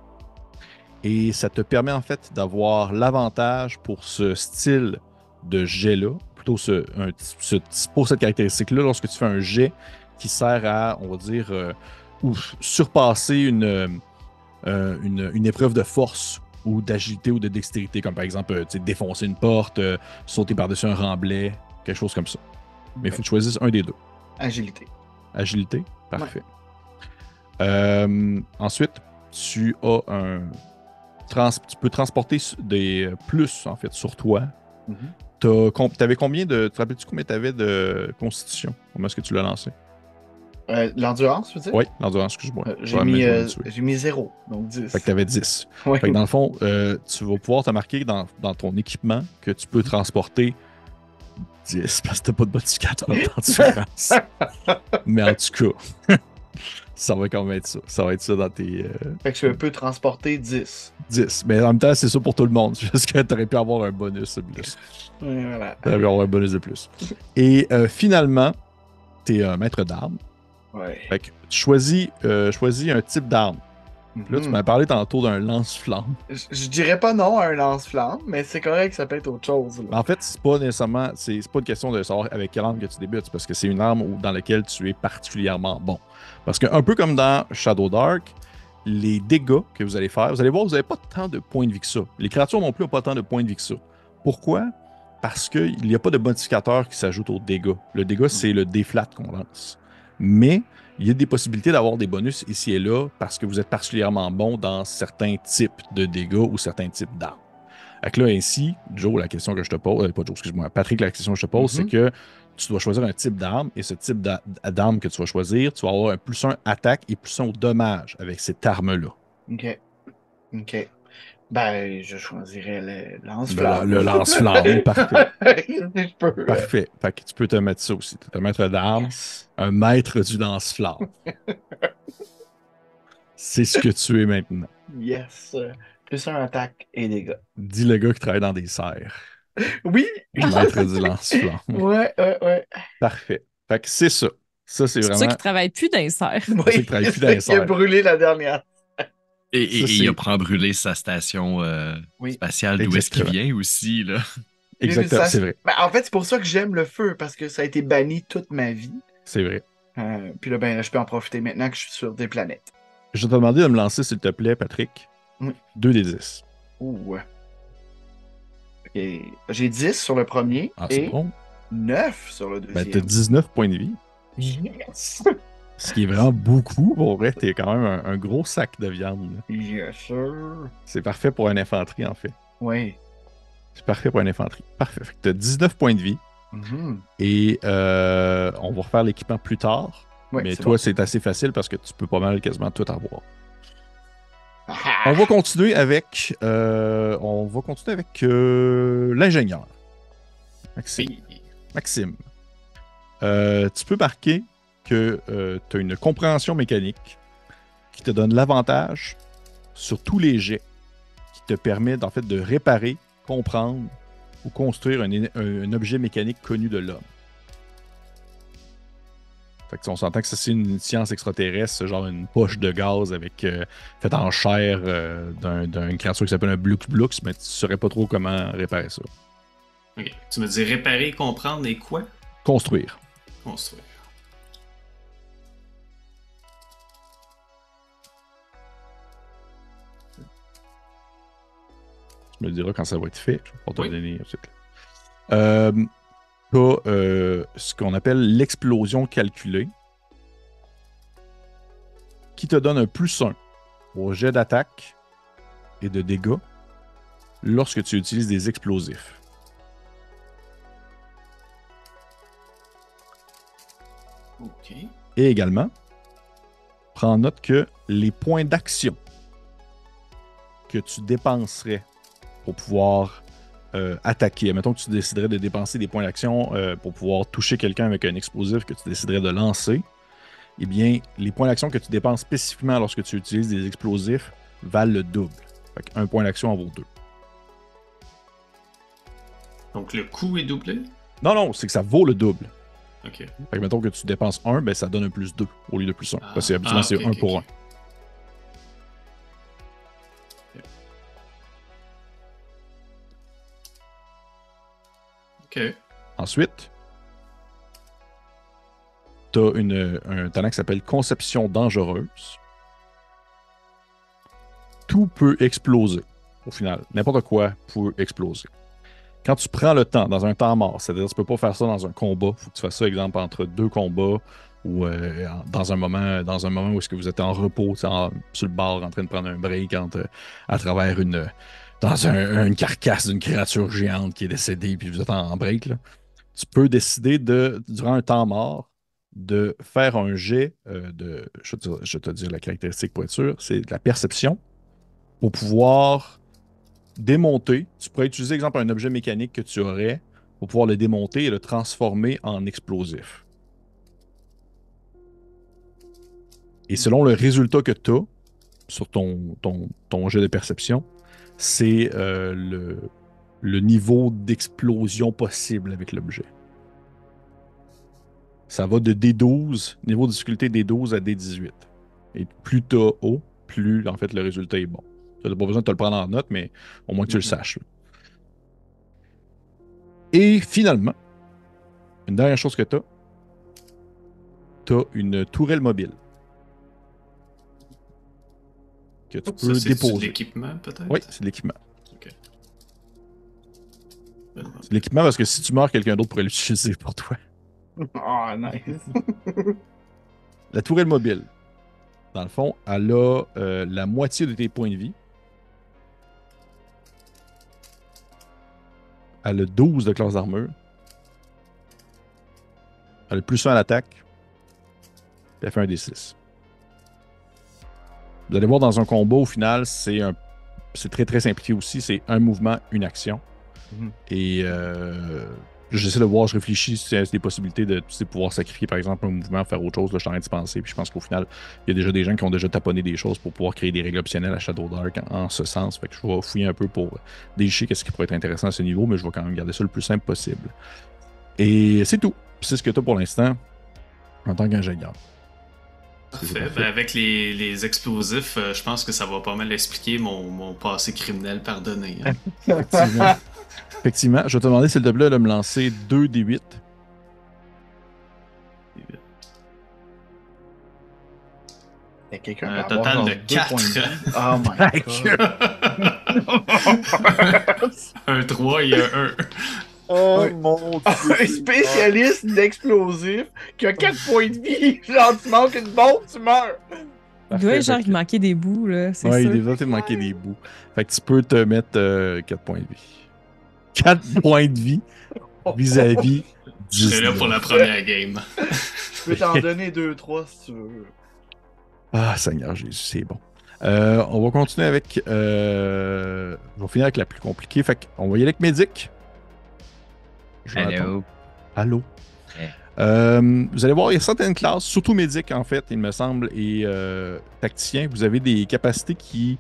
Et ça te permet en fait d'avoir l'avantage pour ce style de jet-là, plutôt pour cette caractéristique-là, lorsque tu fais un jet qui sert à, on va dire, surpasser une épreuve de force ou d'agilité ou de dextérité, comme par exemple défoncer une porte, sauter par-dessus un remblai, quelque chose comme ça. Mais il faut que tu choisisses un des deux. Agilité. Agilité, parfait. Ouais. Ensuite, tu as tu peux transporter des plus, en fait, sur toi. T'avais combien de... Te rappelles-tu combien t'avais de constitution? Comment est-ce que tu l'as lancé? L'endurance, tu veux dire? Oui, l'endurance, excuse-moi. J'ai mis 0, donc 10. Fait que t'avais 10. Ouais. Fait que dans le fond, tu vas pouvoir te marquer dans ton équipement que tu peux transporter 10, parce que t'as pas de modificateur d'endurance. Mais en tout cas, ça va quand même être ça. Ça va être ça dans tes... Fait que je peux transporter 10. 10. Mais en même temps, c'est ça pour tout le monde. Juste que t'aurais pu avoir un bonus de plus. Voilà. T'aurais pu avoir un bonus de plus. Et finalement, t'es un maître d'armes. Ouais. Fait que tu choisis un type d'arme. Là, tu m'as parlé tantôt d'un lance-flamme. Je dirais pas non à un lance-flamme, mais c'est correct, ça peut être autre chose. En fait, c'est pas nécessairement, c'est pas une question de savoir avec quelle arme que tu débutes, parce que c'est une arme dans laquelle tu es particulièrement bon. Parce que un peu comme dans Shadow Dark, les dégâts que vous allez faire, vous allez voir, vous n'avez pas tant de points de vie que ça. Les créatures non plus n'ont pas tant de points de vie que ça. Pourquoi? Parce qu'il n'y a pas de modificateur qui s'ajoute aux dégâts. Le dégât, c'est le déflat qu'on lance. Mais il y a des possibilités d'avoir des bonus ici et là parce que vous êtes particulièrement bon dans certains types de dégâts ou certains types d'armes. Donc là, ainsi, Joe, la question que je te pose, pas Joe, excuse-moi, Patrick, la question que je te pose, c'est que tu dois choisir un type d'arme et ce type d'arme que tu vas choisir, tu vas avoir un +1 attaque et +1 au dommage avec cette arme-là. OK. Ben, je choisirais le lance-flamme. Le lance-flamme, parfait. Je peux. Parfait. Fait que tu peux te mettre ça aussi. Tu es un maître d'armes, un maître du lance-flamme. C'est ce que tu es maintenant. Yes. +1 attaque et dégâts. Dis le gars qui travaille dans des serres. Oui. Maître du lance-flamme. Ouais. Parfait. Fait que c'est ça. Ça, c'est vraiment... C'est ça qui travaille plus d'un cerf. Oui, c'est ça qui travaille plus dans les il a serres. brûlé la dernière. Et il a brûlé sa station spatiale d'où est-ce qu'il vient aussi, là. Exactement, c'est vrai. Ben, en fait, c'est pour ça que j'aime le feu, parce que ça a été banni toute ma vie. C'est vrai. Puis là, ben, je peux en profiter maintenant que je suis sur des planètes. Je vais te demander de me lancer, s'il te plaît, Patrick. Oui. 2 des 10. Ouh. Ok. J'ai 10 sur le premier Ah, c'est et bon. 9 sur le Ben, deuxième. t'as 19 points de vie. Yes! Ce qui est vraiment beaucoup. Pour vrai, t'es quand même un gros sac de viande. Yes, sir. C'est parfait pour une infanterie, en fait. Oui. C'est parfait pour une infanterie. Parfait. Fait que t'as 19 points de vie. Mhm. Et on va refaire l'équipement plus tard. Ouais, mais c'est toi, bon. c'est assez facile parce que tu peux pas mal quasiment tout avoir. Ah! On va continuer avec, l'ingénieur. Maxime. Oui. Maxime. Tu peux marquer que tu as une compréhension mécanique qui te donne l'avantage sur tous les jets qui te permet en fait de réparer, comprendre ou construire un objet mécanique connu de l'homme. Fait que, on s'entend que ça, c'est une science extraterrestre, genre une poche de gaz avec faite en chair d'une créature qui s'appelle un Blux Blux, mais tu ne saurais pas trop comment réparer ça. Ok. Tu me dis réparer, comprendre et quoi? Construire. Construire. Tu me le diras quand ça va être fait. Je vais pas te Oui. le donner ensuite. Tu as ce qu'on appelle l'explosion calculée, qui te donne un +1 au jet d'attaque et de dégâts lorsque tu utilises des explosifs. Ok. Et également, prends note que les points d'action que tu dépenserais pour pouvoir attaquer, mettons que tu déciderais de dépenser des points d'action pour pouvoir toucher quelqu'un avec un explosif que tu déciderais de lancer, eh bien, les points d'action que tu dépenses spécifiquement lorsque tu utilises des explosifs valent le double. Fait qu'un point d'action en vaut 2. Donc le coût est doublé? Non, c'est que ça vaut le double. Ok. Fait que mettons que tu dépenses 1, ben ça donne un +2 au lieu de +1. Parce que habituellement, c'est ok, 1 ok, pour ok. 1. Ok. Ensuite, tu as un talent qui s'appelle Conception dangereuse. Tout peut exploser, au final. N'importe quoi peut exploser. Quand tu prends le temps, dans un temps mort, c'est-à-dire que tu ne peux pas faire ça dans un combat, il faut que tu fasses ça, exemple, entre 2 combats ou dans un moment où est-ce que vous êtes en repos, sur le bord, en train de prendre un break à travers une carcasse d'une créature géante qui est décédée, puis vous êtes en break, là. Tu peux décider durant un temps mort, de faire un jet je vais te dire la caractéristique pour être sûr, c'est de la perception pour pouvoir démonter. Tu pourrais utiliser, exemple, un objet mécanique que tu aurais pour pouvoir le démonter et le transformer en explosif. Et selon le résultat que tu as sur ton jet de perception, c'est le niveau d'explosion possible avec l'objet. Ça va de D12, niveau de difficulté D12 à D18. Et plus tu as haut, plus en fait le résultat est bon. Tu n'as pas besoin de te le prendre en note, mais au moins que tu le saches. Là. Et finalement, une dernière chose que tu as une tourelle mobile. Que tu peux Ça, c'est de déposer. l'équipement, peut-être? Oui, c'est de l'équipement. Ok. C'est de l'équipement parce que si tu meurs, quelqu'un d'autre pourrait l'utiliser pour toi. Ah, nice. La tourelle mobile, dans le fond, elle a la moitié de tes points de vie. Elle a 12 de classe d'armure. Elle a +1 à l'attaque. Puis elle fait un D6. Vous allez voir dans un combat, au final, c'est très très simplifié aussi. C'est un mouvement, une action. Mhm. Et j'essaie de voir, je réfléchis si c'est des possibilités de pouvoir sacrifier, par exemple, un mouvement, faire autre chose. Là, je suis en train d'y penser. Puis je pense qu'au final, il y a déjà des gens qui ont déjà taponné des choses pour pouvoir créer des règles optionnelles à Shadow Dark en ce sens. Fait que je vais fouiller un peu pour déchirer qu'est-ce qui pourrait être intéressant à ce niveau, mais je vais quand même garder ça le plus simple possible. Et c'est tout. Puis c'est ce que tu as pour l'instant en tant qu'ingénieur. Parfait. Ben, avec les explosifs, je pense que ça va pas mal expliquer mon passé criminel pardonné. Hein. Effectivement. Effectivement. Je vais te demander, s'il te plaît, de me lancer 2 D8. Mais quelqu'un Un peut avoir total genre de 2 4. points de vie. Oh my god! Un 3 et un 1. Oh Ouais. mon Un spécialiste d'explosifs qui a 4 points de vie. Genre, tu manques une bombe, tu meurs. Il doit genre il manquait des bouts, là, c'est Ouais, sûr. il doit te manquer des bouts. Fait que tu peux te mettre 4 points de vie. 4 points de vie vis-à-vis Je serai là pour la première game. Je peux t'en donner 2-3 si tu veux. Ah, Seigneur Jésus, c'est bon. On va continuer avec... on va finir avec la plus compliquée. Fait qu'on va y aller avec Médic. Hello. Allô. Ouais. Vous allez voir, il y a certaines classes, surtout Médic en fait, il me semble, et Tacticien, vous avez des capacités qui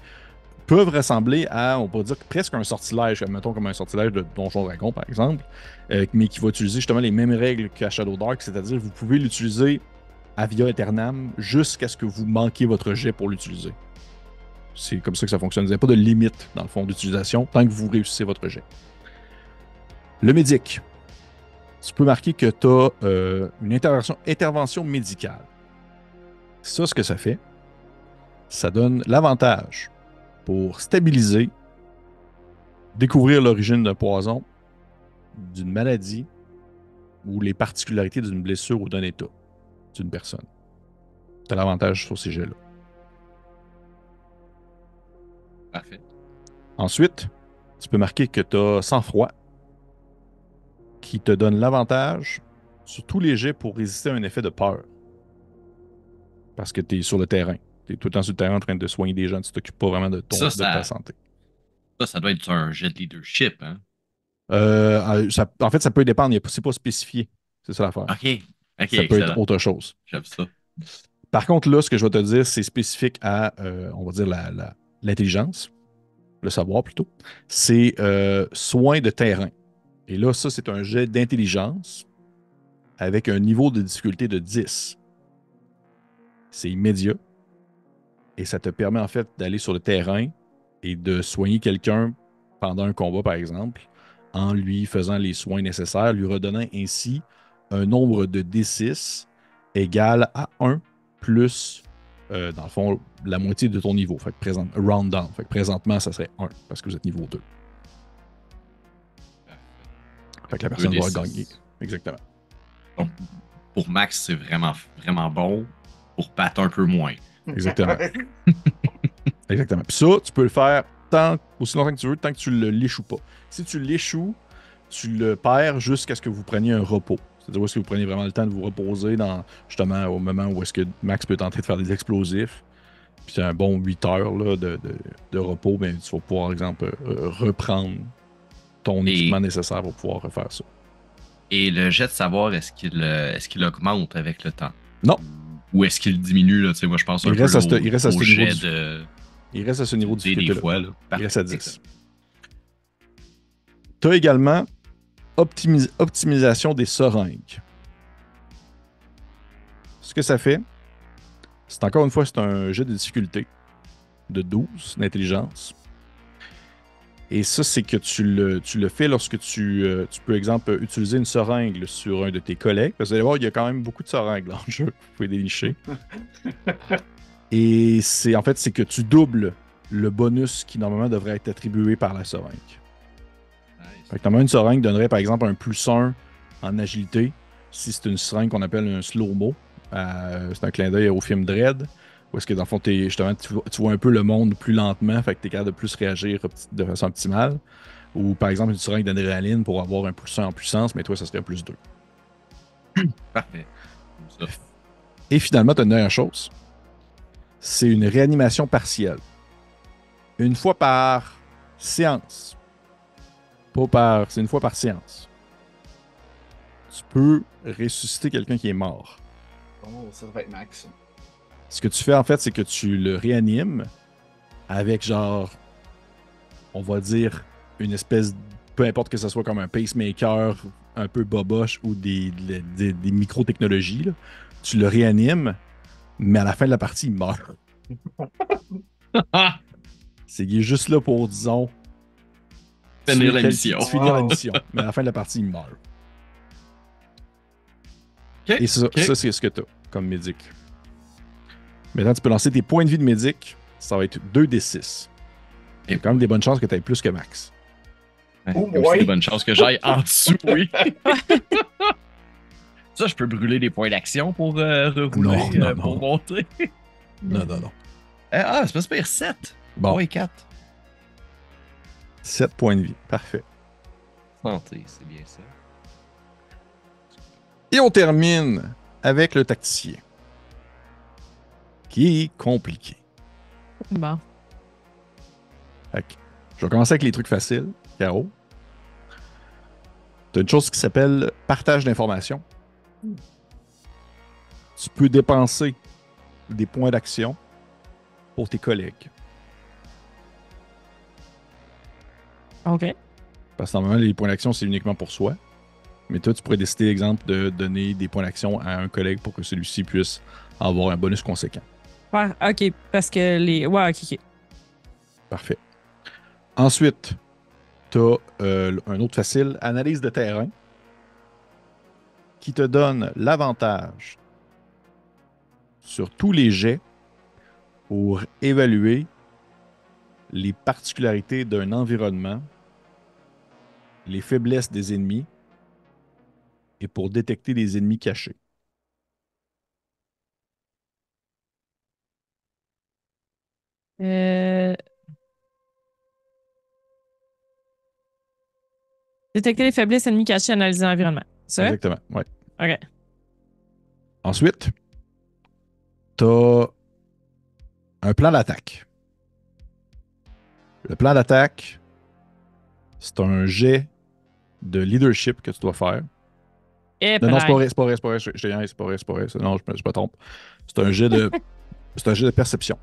peuvent ressembler à, on pourrait dire, presque un sortilège, mettons comme un sortilège de Donjon Dragon par exemple, mais qui va utiliser justement les mêmes règles qu'à Shadow Dark, c'est-à-dire vous pouvez l'utiliser à via Aeternam jusqu'à ce que vous manquiez votre jet pour l'utiliser. C'est comme ça que ça fonctionne. Vous n'avez pas de limite, dans le fond, d'utilisation tant que vous réussissez votre jet. Le Médic. Tu peux marquer que tu as une intervention médicale. Ça, ce que ça fait, ça donne l'avantage pour stabiliser, découvrir l'origine d'un poison, d'une maladie ou les particularités d'une blessure ou d'un état d'une personne. Tu as l'avantage sur ces jets-là. Parfait. Ensuite, tu peux marquer que tu as sang-froid qui te donne l'avantage sur tous les jets pour résister à un effet de peur. Parce que tu es sur le terrain. Tu es tout le temps sur le terrain en train de soigner des gens. Tu t'occupes pas vraiment de ta santé. Ça doit être un jet de leadership, hein? En fait, ça peut dépendre. C'est pas spécifié. C'est ça l'affaire. OK. Ça peut être autre chose. J'aime ça. Par contre, là, ce que je vais te dire, c'est spécifique à, on va dire, l'intelligence. Le savoir, plutôt. C'est soin de terrain. Et là, ça, c'est un jet d'intelligence avec un niveau de difficulté de 10. C'est immédiat. Et ça te permet, en fait, d'aller sur le terrain et de soigner quelqu'un pendant un combat, par exemple, en lui faisant les soins nécessaires, lui redonnant ainsi un nombre de D6 égal à 1 plus, dans le fond, la moitié de ton niveau. Fait que round down. Fait que présentement, ça serait 1 parce que vous êtes niveau 2. Fait que la personne va gagner. Exactement. Donc, pour Max, c'est vraiment, vraiment bon. Pour Pat, un peu moins. Exactement. Exactement. Puis ça, tu peux le faire aussi longtemps que tu veux, tant que tu ne l'échoues pas. Si tu l'échoues, tu le perds jusqu'à ce que vous preniez un repos. C'est-à-dire où est-ce que vous prenez vraiment le temps de vous reposer justement au moment où est-ce que Max peut tenter de faire des explosifs. Puis c'est un bon 8 heures là, de repos, mais tu vas pouvoir, par exemple, reprendre ton équipement nécessaire pour pouvoir refaire ça. Et le jet de savoir, est-ce qu'il augmente avec le temps? Non. Ou est-ce qu'il diminue? Là? Moi, je pense il reste à ce niveau de... Il reste à ce niveau de difficulté. Des fois, là. Il reste à 10. Tu as également optimisation des seringues. Ce que ça fait, c'est encore une fois, c'est un jet de difficulté de 12 d'intelligence. Et ça, c'est que tu le fais lorsque tu peux, exemple, utiliser une seringue sur un de tes collègues. Parce que vous allez voir, il y a quand même beaucoup de seringues dans le jeu. Vous pouvez dénicher. Et c'est que tu doubles le bonus qui normalement devrait être attribué par la seringue. Nice. Fait que normalement, une seringue donnerait par exemple un +1 en agilité si c'est une seringue qu'on appelle un slow-mo. C'est un clin d'œil au film Dread. Où est-ce que dans le fond, justement, tu vois un peu le monde plus lentement, fait que tu es capable de plus réagir de façon optimale. Ou par exemple, une seringue d'adrénaline pour avoir un +1 en puissance, mais toi, ça serait un +2. Parfait. Comme ça. Et finalement, tu as une dernière chose. C'est une réanimation partielle. Une fois par séance. C'est une fois par séance. Tu peux ressusciter quelqu'un qui est mort. Oh, ça va être Max. Ce que tu fais, en fait, c'est que tu le réanimes avec, genre, on va dire, une espèce, peu importe que ce soit comme un pacemaker, un peu boboche ou des micro-technologies, là. Tu le réanimes, mais à la fin de la partie, il meurt. Il est juste là pour, disons, Finir la mission. Finir la mission. Mais à la fin de la partie, il meurt. Okay, Et ça, c'est ce que tu as comme médic. Maintenant, tu peux lancer tes points de vie de médic. Ça va être 2d6. Il y a quand même des bonnes chances que tu aies plus que max. Ouais, Oh, il y a aussi ouais. des bonnes chances que j'aille en dessous, oui. Ça, je peux brûler des points d'action pour rerouler, Non, pour non. monter. Non. C'est pas super 7. Bon, 4. 7 points de vie. Parfait. Santé, c'est bien ça. Et on termine avec le tacticien. Qui est compliqué. Bon. Fait que, je vais commencer avec les trucs faciles. Caro. Tu as une chose qui s'appelle partage d'informations. Tu peux dépenser des points d'action pour tes collègues. OK. Parce que normalement, les points d'action, c'est uniquement pour soi. Mais toi, tu pourrais décider, exemple, de donner des points d'action à un collègue pour que celui-ci puisse avoir un bonus conséquent. Ouais, OK, parce que les... Ouais, OK. Parfait. Ensuite, tu as un autre facile, analyse de terrain, qui te donne l'avantage sur tous les jets pour évaluer les particularités d'un environnement, les faiblesses des ennemis et pour détecter des ennemis cachés. Détecter les faiblesses ennemies cachées, analyser l'environnement. C'est ça? Exactement, oui. OK. Ensuite, tu as un plan d'attaque. Le plan d'attaque, c'est un jet de leadership que tu dois faire. Et Non, c'est pas vrai, c'est pas vrai, c'est pas vrai, c'est pas vrai, c'est pas vrai. Non, je me trompe. C'est un jet de, c'est un jet de perception.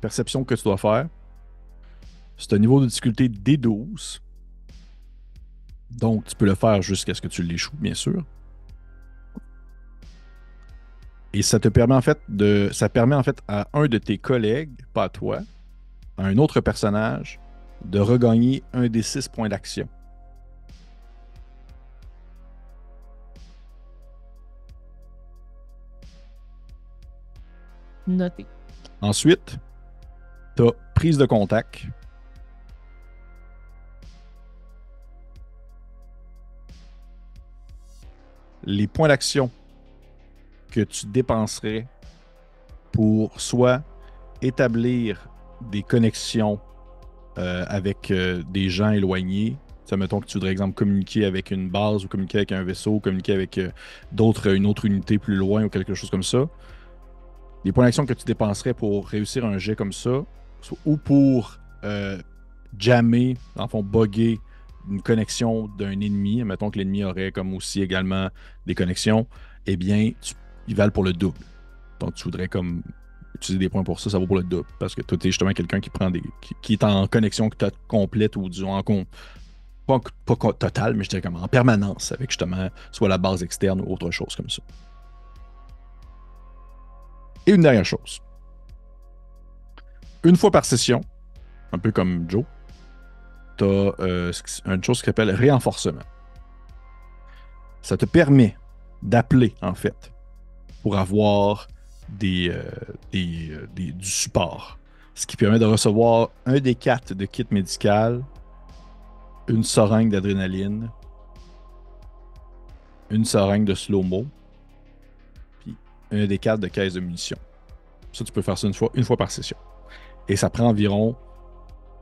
Perception que tu dois faire. C'est un niveau de difficulté D12. Donc, tu peux le faire jusqu'à ce que tu l'échoues, bien sûr. Et ça te permet en fait ça permet en fait à un de tes collègues, pas à toi, à un autre personnage, de regagner un des 6 points d'action. Noté. Ensuite, tu as prise de contact. Les points d'action que tu dépenserais pour soit établir des connexions avec des gens éloignés. Ça, mettons que tu voudrais, exemple, communiquer avec une base ou communiquer avec un vaisseau, ou communiquer avec une autre unité plus loin ou quelque chose comme ça. Les points d'action que tu dépenserais pour réussir un jet comme ça, ou pour jammer, dans le fond, bugger une connexion d'un ennemi, mettons que l'ennemi aurait comme aussi également des connexions, eh bien, ils valent pour le double. Donc, tu voudrais comme utiliser des points pour ça, ça vaut pour le double. Parce que toi, tu es justement quelqu'un qui prend qui est en connexion complète ou disons pas totale, mais je dirais comme en permanence avec justement soit la base externe ou autre chose comme ça. Et une dernière chose. Une fois par session, un peu comme Joe, tu as une chose qui s'appelle réenforcement. Ça te permet d'appeler, en fait, pour avoir du support. Ce qui permet de recevoir un des 4 de kit médical, une seringue d'adrénaline, une seringue de slow-mo, puis un des 4 de caisse de munitions. Ça, tu peux faire ça une fois par session. Et ça prend environ...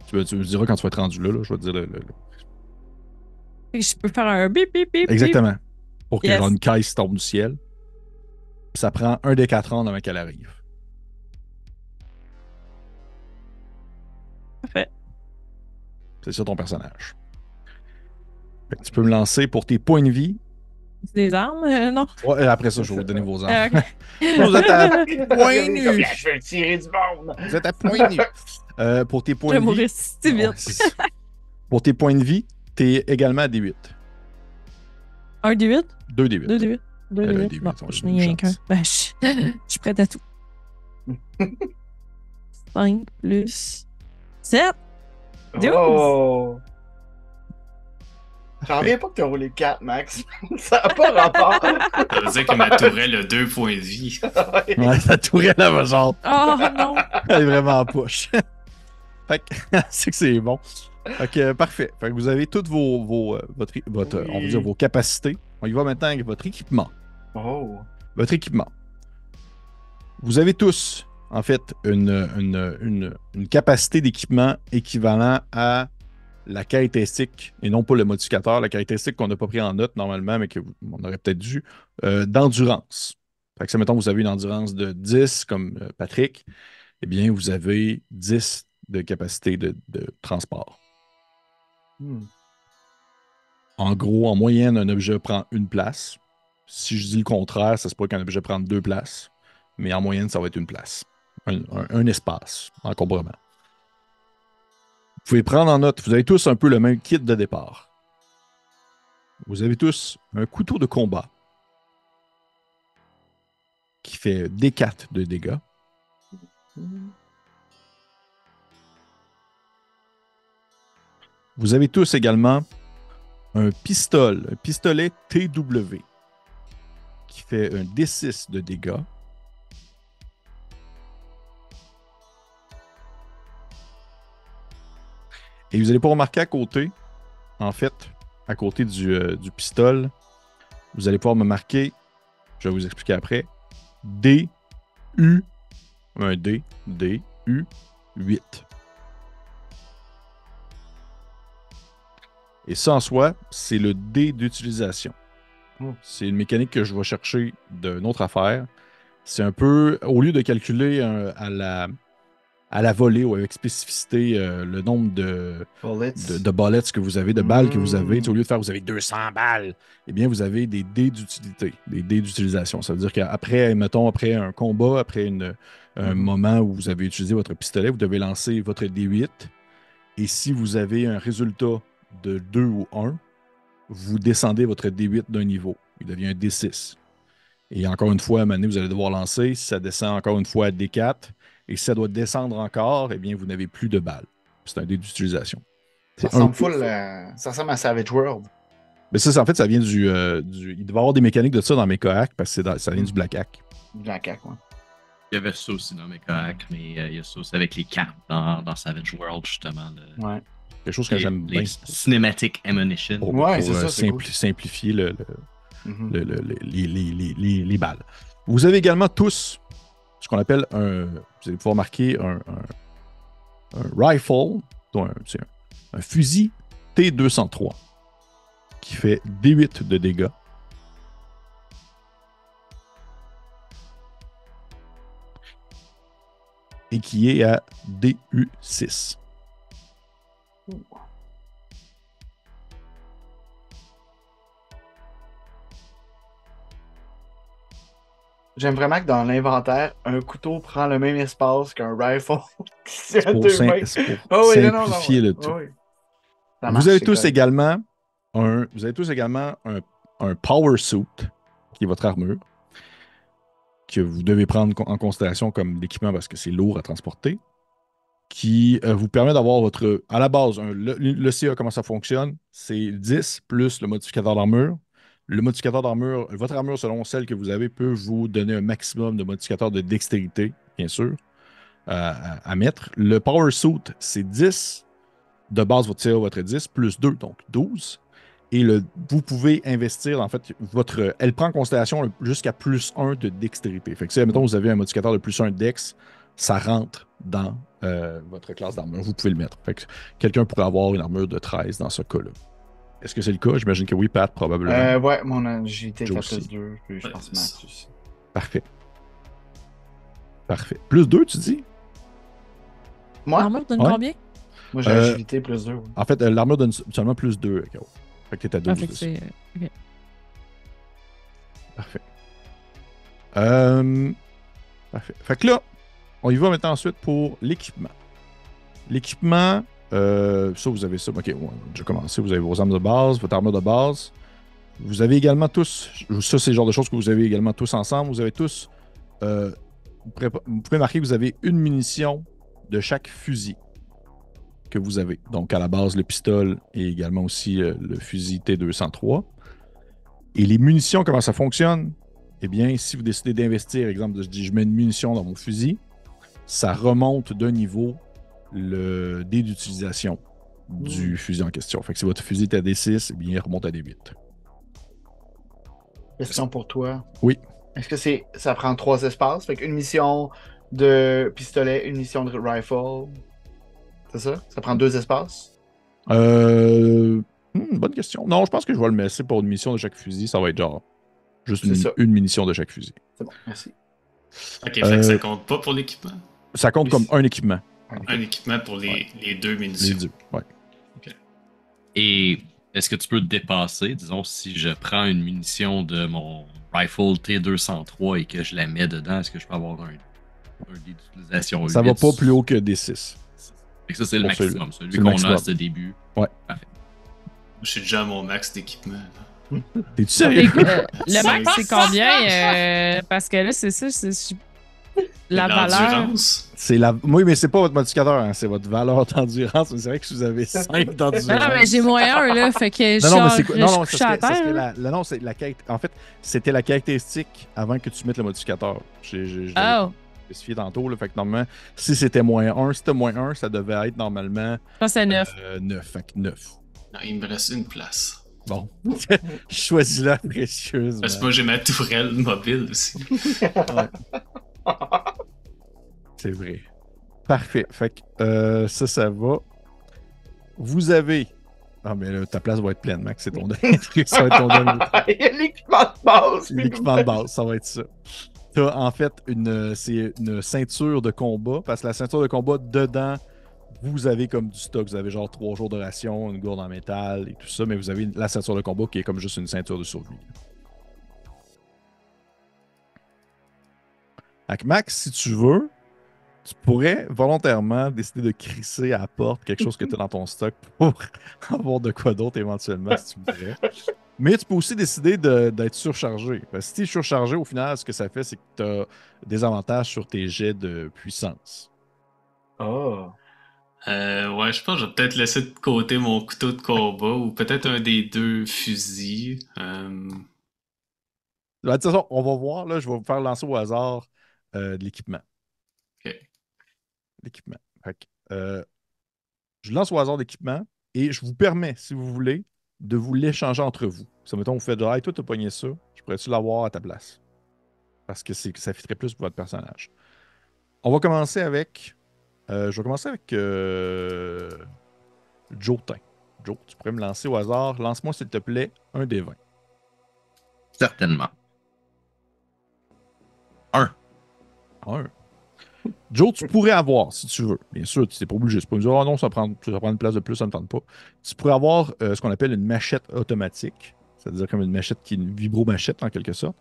Tu me diras quand tu vas être rendu là, je vais te dire Et je peux faire un bip, bip, bip. Exactement. Pour que Yes. une caisse tombe du ciel. Puis ça prend un des 4 ans avant qu'elle arrive. Parfait. C'est ça ton personnage. Fait que tu peux me lancer pour tes points de vie. C'est des armes? Non. Ouais, et après ça, je vais vous donner vos armes. OK. Vous êtes à point nu. Je vais tirer du monde. Vous êtes à point nu. Pour tes Je points vais de vie. mourir si Ouais, vite. c'est ça. Pour tes points de vie, t'es également à D8. Un D8? 2 D8. 2 D8? 2 Elle a un D8. D8, Bon, on a je une n'ai rien qu'un. chance. Ben, je suis prête à tout. 5 plus 7. 12. Oh. J'en reviens pas que t'as roulé 4, Max. Ça n'a pas rapport. Ça veut dire que ma tourelle a 2 points de vie. Ouais, ta tourelle, elle va genre. Oh non! Elle est vraiment en push. Fait que, c'est que c'est bon. Fait que, parfait. Fait que vous avez toutes votre Oui. on va dire vos capacités. On y va maintenant avec votre équipement. Oh. Votre équipement. Vous avez tous, en fait, une capacité d'équipement équivalent à la caractéristique, et non pas le modificateur, la caractéristique qu'on n'a pas pris en note normalement, mais qu'on aurait peut-être dû, d'endurance. Fait que si, mettons, vous avez une endurance de 10, comme Patrick, eh bien, vous avez 10 de capacité de transport. En gros, en moyenne, un objet prend une place. Si je dis le contraire, ça se pourrait qu'un objet prenne 2 places, mais en moyenne, ça va être une place. Un espace, encombrement. Vous pouvez prendre en note, vous avez tous un peu le même kit de départ. Vous avez tous un couteau de combat qui fait D4 de dégâts. Vous avez tous également un pistolet TW qui fait un D6 de dégâts. Et vous allez pouvoir remarquer à côté, en fait, à côté du pistolet, vous allez pouvoir me marquer, je vais vous expliquer après, D, U, un D, D, U, 8. Et ça, en soi, c'est le dé d'utilisation. C'est une mécanique que je vais chercher d'une autre affaire. C'est un peu, au lieu de calculer à la volée ou avec spécificité le nombre de bullets que vous avez, de balles que vous avez, au lieu de faire vous avez 200 balles, eh bien, vous avez des dés d'utilité, des dés d'utilisation. Ça veut dire qu'après, mettons, après un combat, après un moment où vous avez utilisé votre pistolet, vous devez lancer votre D8. Et si vous avez un résultat de 2 ou 1, vous descendez votre D8 d'un niveau. Il devient un D6. Et encore une fois, à un moment donné, vous allez devoir lancer. Si ça descend encore une fois à D4, et si ça doit descendre encore, eh bien, vous n'avez plus de balles. C'est un dé d'utilisation. Ça ressemble à Savage World. Mais ça, en fait, ça vient il doit y avoir des mécaniques de ça dans mes Hack parce que ça vient du Black Hack. Black Hack, ouais. Il y avait ça aussi dans mes Hack, mais il y a ça aussi avec les cartes dans Savage World, justement. Ouais. Quelque chose que j'aime bien. Cinematic Ammunition. Pour c'est ça, c'est cool. Simplifier les balles. Vous avez également tous ce qu'on appelle vous allez pouvoir marquer un rifle, c'est un fusil T203 qui fait D8 de dégâts. Et qui est à DU6. J'aime vraiment que dans l'inventaire, un couteau prend le même espace qu'un rifle. C'est pour simplifier le tout. Oui. Vous avez tous également un power suit, qui est votre armure, que vous devez prendre en considération comme l'équipement parce que c'est lourd à transporter, qui vous permet d'avoir votre... À la base, le CA, comment ça fonctionne? C'est 10 plus le modificateur d'armure. Le modificateur d'armure, votre armure, selon celle que vous avez, peut vous donner un maximum de modificateur de dextérité, bien sûr, à mettre. Le Power Suit, c'est 10. De base, votre CA va être 10, plus 2, donc 12. Et vous pouvez investir, en fait, elle prend en considération jusqu'à plus 1 de dextérité. Fait que si, admettons, vous avez un modificateur de plus 1 de dex, ça rentre dans votre classe d'armure. Vous pouvez le mettre. Fait que quelqu'un pourrait avoir une armure de 13 dans ce cas-là. Est-ce que c'est le cas? J'imagine que oui, Pat, probablement. Ouais, mon agilité est à plus 2, puis je pense max aussi. Parfait. Plus 2, tu dis? Moi? L'armure donne combien? Moi, j'ai agilité plus 2. Ouais. En fait, l'armure donne seulement plus 2. Fait que t'es à 2. Ok. Parfait. Parfait. Fait que là, on y va maintenant ensuite pour l'équipement. L'équipement... ça, vous avez ça. Ok, on a déjà commencé. Vous avez vos armes de base, votre armure de base. Vous avez également tous. Ça, c'est le genre de choses que vous avez également tous ensemble. Vous avez tous. Vous pouvez marquer que vous avez une munition de chaque fusil. que vous avez. Donc, à la base, le pistolet et également aussi le fusil T203. Et les munitions, comment ça fonctionne? Eh bien, si vous décidez d'investir, exemple, je mets une munition dans mon fusil, ça remonte d'un niveau le dé d'utilisation du fusil en question. Fait que si votre fusil est à D6, eh bien, il remonte à D8. Question pour toi. Oui. Est-ce que ça prend 3 espaces? Fait qu'une mission de pistolet, une mission de rifle. C'est ça? Ça prend 2 espaces? Bonne question. Non, je pense que je vais le laisser pour une mission de chaque fusil. Ça va être genre juste une munition de chaque fusil. C'est bon, merci. Ok, fait que ça compte pas pour l'équipement? Ça compte comme un équipement. Un équipement pour les 2 munitions. Les deux, ouais. Ok. Et est-ce que tu peux te dépasser, disons, si je prends une munition de mon rifle T203 et que je la mets dedans, est-ce que je peux avoir un dé d'utilisation? Ça va pas plus haut que D6. Fait que ça, c'est le Pour maximum. celui Celui qu'on maximum. a à ce début. Ouais. Parfait. Je suis déjà à mon max d'équipement. T'es-tu sérieux? Le max, c'est combien? Parce que là, c'est ça, la valeur. L'endurance. Oui, mais c'est pas votre modificateur, hein, c'est votre valeur d'endurance. Mais c'est vrai que si vous avez 5 d'endurance. Non, mais j'ai moins 1, là. Fait que Non, mais c'est je non, suis couché à terre. non, c'est la en fait, c'était la caractéristique avant que tu mettes le modificateur. Je Oh, spécifié tantôt. Là, fait que normalement, si c'était -1, si c'était -1, ça devait être normalement je pense que c'est 9. 9. Fait que 9. Non, il me reste une place. Bon. Choisis-la précieusement. Parce que moi, j'ai ma tourelle mobile aussi. C'est vrai. Parfait. Fait que ça va. Vous avez. Ah, mais là, ta place va être pleine, Max. C'est ton dernier truc. Ça va être ton dernier truc. Il y a l'équipement de base. C'est l'équipement de base, ça va être ça. T'as en fait c'est une ceinture de combat, parce que la ceinture de combat, dedans, vous avez comme du stock. Vous avez genre 3 jours de ration, une gourde en métal et tout ça, mais vous avez la ceinture de combat qui est comme juste une ceinture de survie. Avec Max, si tu veux, tu pourrais volontairement décider de crisser à la porte quelque chose que tu as dans ton stock pour avoir de quoi d'autre éventuellement, si tu voudrais. Mais tu peux aussi décider d'être surchargé. Parce que si tu es surchargé, au final, ce que ça fait, c'est que tu as des avantages sur tes jets de puissance. Oh. Ouais, je pense que je vais peut-être laisser de côté mon couteau de combat ou peut-être un des 2 fusils. De toute façon, on va voir. Là, je vais vous faire lancer au hasard de l'équipement. Ok. L'équipement. Fait que, je lance au hasard d'équipement et je vous permets, si vous voulez, de vous l'échanger entre vous. Ça, mettons, vous faites genre, hey, toi, t'as pogné ça, je pourrais-tu l'avoir à ta place? Parce que ça fitterait plus pour votre personnage. On va commencer avec. Je vais commencer avec Jotin. Joe, tu pourrais me lancer au hasard. Lance-moi, s'il te plaît, un des 20. Certainement. 1. Joe, tu pourrais avoir, si tu veux, bien sûr, tu n'es pas obligé. C'est pas me dire, oh non, ça prend une place de plus, ça ne me tente pas. Tu pourrais avoir ce qu'on appelle une machette automatique, c'est-à-dire comme une machette qui est une vibro-machette en quelque sorte.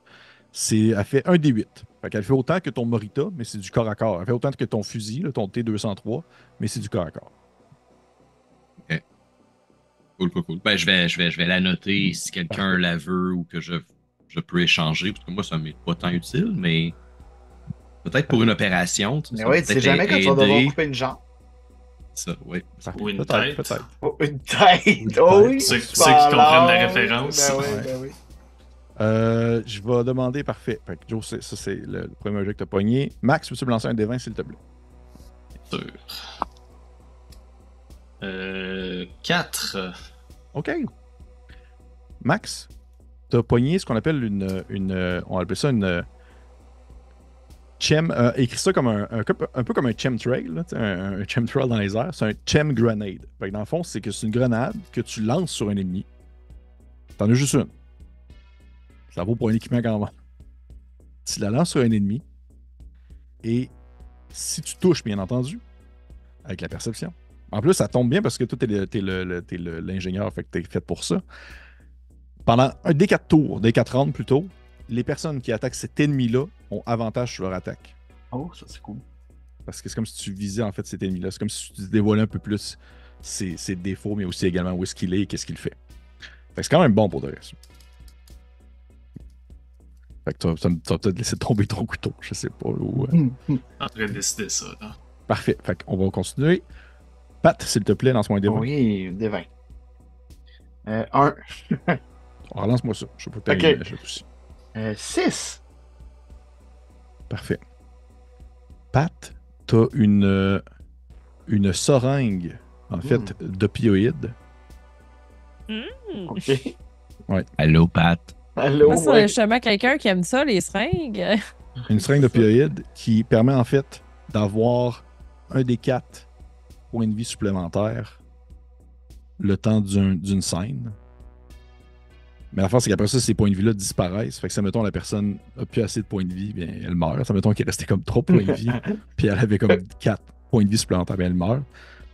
Elle fait 1 des 8. Fait qu'elle fait autant que ton Morita, mais c'est du corps à corps. Elle fait autant que ton fusil, là, ton T203, mais c'est du corps à corps. Ok. Cool. Ben, je vais la noter si quelqu'un la veut ou que je peux échanger, parce que moi, ça m'est pas tant utile, mais peut-être pour une opération. Mais oui, tu sais jamais quand tu vas devoir couper une jambe. Ça, oui. Ou une Peut-être. tête. Oh, une tête, oh oui. Ceux qui comprennent la référence. Ben oui. Je vais demander, parfait. Fait que Joe, ça c'est le premier jeu que tu as pogné. Max, peux-tu me lancer un des 20, s'il te plaît? Sûr. 4. OK. Max, tu as pogné ce qu'on appelle on appelle ça une chem, écrit ça comme un peu comme un chemtrail, là, un chemtrail dans les airs. C'est un chem grenade. Fait que dans le fond, c'est une grenade que tu lances sur un ennemi. T'en as juste une. Ça vaut pour un équipement quand même. Tu la lances sur un ennemi et si tu touches, bien entendu, avec la perception. En plus, ça tombe bien parce que toi, t'es l'ingénieur, fait que t'es fait pour ça. Pendant des 4 tours, des 4 rounds plutôt, les personnes qui attaquent cet ennemi-là ont avantage sur leur attaque. Oh, ça c'est cool. Parce que c'est comme si tu visais en fait cet ennemi-là. C'est comme si tu dévoilais un peu plus ses défauts, mais aussi également où est-ce qu'il est et qu'est-ce qu'il fait. Fait que c'est quand même bon pour de reste. Fait que tu vas peut-être laisser tomber ton couteau, je sais pas. En train de décider ça. Là. Parfait. Fait qu'on va continuer. Pat, s'il te plaît, lance-moi un dé 20. Oui, des 20. 1. Relance-moi ça. Je sais pas Ok. t'arriver aussi. 6. Parfait. Pat, t'as une seringue, en fait, d'opioïdes. OK. Allô, Pat. Allô? Moi, c'est Ouais. justement quelqu'un qui aime ça, les seringues. Une seringue d'opioïdes qui permet en fait d'avoir un des 4 points de vie supplémentaires le temps d'une scène. Mais la force, c'est qu'après ça, ces points de vie-là disparaissent. Fait que ça, mettons, la personne n'a plus assez de points de vie, bien, elle meurt. Ça, mettons qu'il restait comme 3 points de vie, puis elle avait comme 4 points de vie supplémentaires, bien, elle meurt.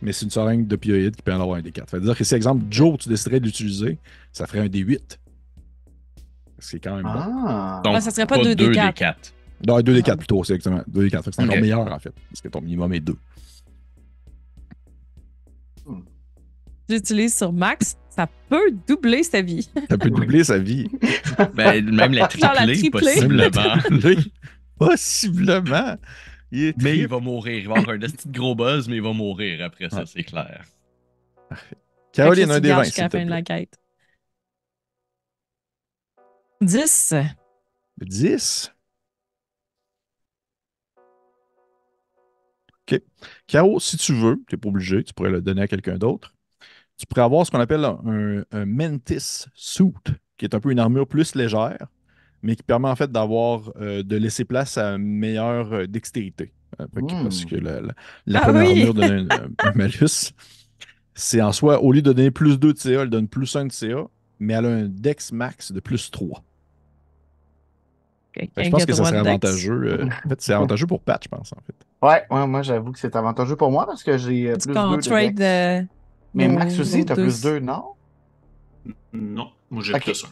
Mais c'est une seringue d'opioïdes qui permet d'avoir un des 4. Ça veut dire que si, exemple, Joe, tu déciderais de l'utiliser, ça ferait un des 8. C'est quand même bon. Ah. Donc, ça serait pas 2 2 des des 4. 4. Non, 2 des 4 plutôt, c'est exactement. 2 des 4. C'est encore Ok. meilleur, en fait, parce que ton minimum est 2. Tu l'utilises sur Max, ça peut doubler sa vie. Ça peut doubler sa vie. Ben, même la Genre la triplée, triplée. Même la possiblement. triplée. Possiblement. Il est Mais il triple. va mourir. Il va avoir un petit gros buzz, mais il va mourir après ça, Ouais. c'est clair. Caroline, Fait que un tu des gardes 20, jusqu'à s'il la te fin de plaît. la quête. 10. 10. OK. Caro, si tu veux, tu n'es pas obligé, tu pourrais le donner à quelqu'un d'autre. Tu pourrais avoir ce qu'on appelle un Mantis Suit, qui est un peu une armure plus légère, mais qui permet en fait de laisser place à une meilleure dextérité. Parce que la Ah première oui! armure donne un malus. C'est en soi, au lieu de donner plus 2 de CA, elle donne plus 1 de CA, mais elle a un Dex max de plus 3. Fait que je pense que ça serait avantageux. En fait, c'est avantageux pour Pat, je pense, en fait. Ouais, moi j'avoue que c'est avantageux pour moi parce que j'ai Est-ce plus qu'on 2 de trade Dex. Mais Max aussi, t'as plus 2, non? Non, moi j'ai Ok. plus un.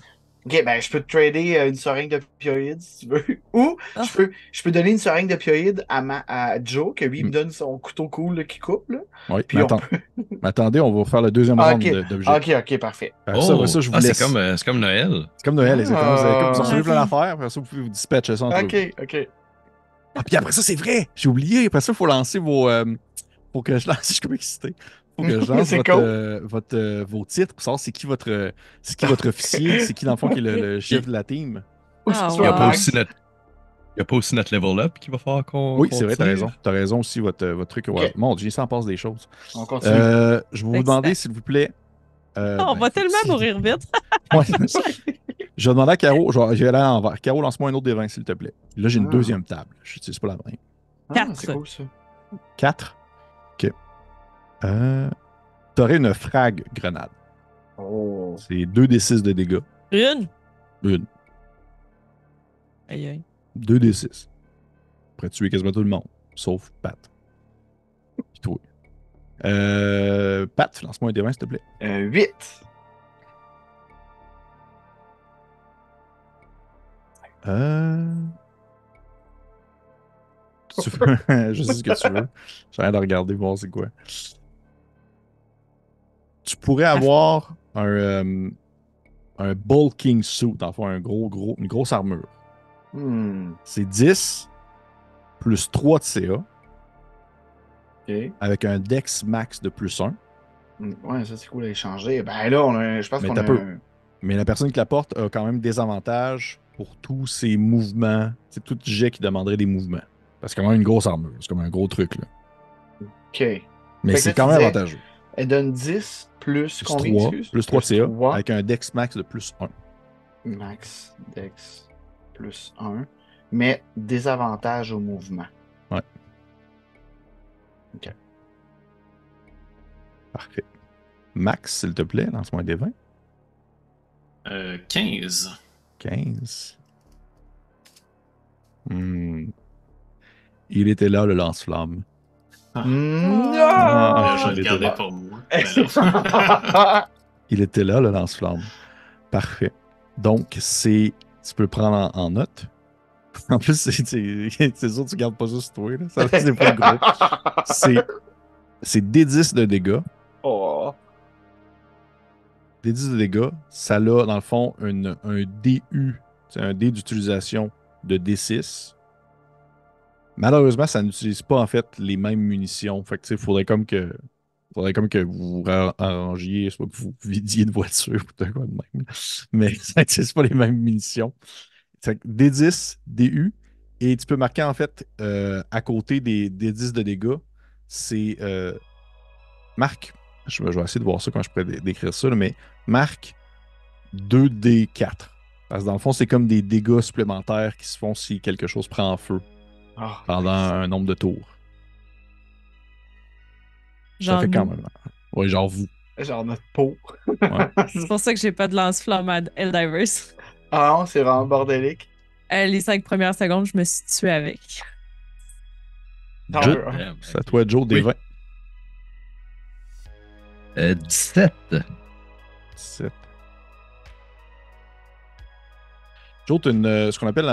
Ok, ben je peux te trader une seringue d'opioïdes si tu veux. Ou Ah. je peux donner une seringue d'opioïdes à Joe, que lui il me donne son couteau cool là, qui coupe. Là. Oui, Puis mais on peut. attendez, on va faire le deuxième Ah, round ok, d'objets. ok, parfait. Après ça, je vous laisse. c'est comme Noël. C'est comme Noël, exactement. Vous avez Ah. reçu plein d'affaires, après ça, vous pouvez vous dispatcher ça entre vous. Ok. Ah, puis après ça, c'est vrai! J'ai oublié. Après ça, il faut lancer vos. Faut que je lance. Je suis comme excité. Faut que je lance C'est cool. vos titres pour savoir c'est qui votre officier, c'est qui, dans le fond, qui est le chef de la team. Ou Ah, si tu Il n'y veux a, pas wow. Max. aussi notre... il y a pas aussi notre level up qu'il va falloir qu'on. Oui, qu'on c'est vrai, t'as tire. raison. T'as raison aussi, votre truc. Ok. Mon Dieu, ça en passe des choses. On continue. Je vais vous demander, s'il vous plaît. On va tellement mourir vite. Ouais. Je vais demander à Caro, je vais aller à l'envers. Caro, lance-moi un autre des 20, s'il te plaît. Là, j'ai une Ah. deuxième table. Je n'utilise pas la main. Ah, c'est cool ça. 4. OK. T'aurais une frag grenade. Oh. C'est 2d6 de dégâts. Une. Une. Aïe, aïe. 2d6. Après tuer quasiment tout le monde. Sauf Pat. Puis toi. Pat, lance-moi un des 20, s'il te plaît. 8. Tu veux... Je sais ce que tu veux. J'ai rien de regarder, voir c'est quoi. Tu pourrais avoir un bulking suit, en fait, une grosse armure. C'est 10 plus 3 de CA Ok. avec un Dex max de plus 1. Ouais, ça c'est cool à échanger. Ben là, je pense Mais qu'on t'as a. peu. Mais la personne qui la porte a quand même des avantages pour tous ses mouvements. C'est tout jet qui demanderait des mouvements. Parce que c'est quand même une grosse armure. C'est comme un gros truc. Là. Ok. Mais Fait que c'est là, quand tu même disais- avantageux. Elle donne 10 plus Plus combien, 3, excuse? plus 3 de CA 3. avec un Dex max de plus 1. Max Dex plus 1. Mais désavantage au mouvement. Ouais. Ok. Parfait. Max, s'il te plaît, lance-moi des 20. 15. 15. Il était là, le lance-flamme. Ah. Je vais il le était garder là. pour moi. Ben là. Il était là, le lance-flamme. Parfait. Donc, tu peux le prendre en note. En plus, c'est sûr que tu gardes pas ça sur toi. Là. Ça, c'est pas gros. C'est D10 de dégâts. Oh. D10 de dégâts, ça a, dans le fond, un DU. C'est un dé d'utilisation de D6. Malheureusement, ça n'utilise pas, en fait, les mêmes munitions. Fait que, il faudrait comme que Faudrait comme que vous arrangiez, soit que vous vidiez une voiture ou de quoi de même. Mais c'est pas les mêmes munitions. Fait que D10, DU, et tu peux marquer en fait à côté des D10 de dégâts, c'est marque. Je vais essayer de voir ça quand je pourrais décrire ça, là, mais marque 2D4. Parce que dans le fond, c'est comme des dégâts supplémentaires qui se font si quelque chose prend en feu Ah, pendant un nombre de tours. Ça Genre fait quand nous. même. Ouais, genre vous. genre notre peau. C'est pour ça que j'ai pas de lance-flamme à Helldivers. Ah non, c'est vraiment bordélique. Les 5 premières secondes, je me suis tué avec. Tant Joe, mieux, hein. c'est à toi, Joe, des Oui. 20. 17. 17. Joe, tu as ce qu'on appelle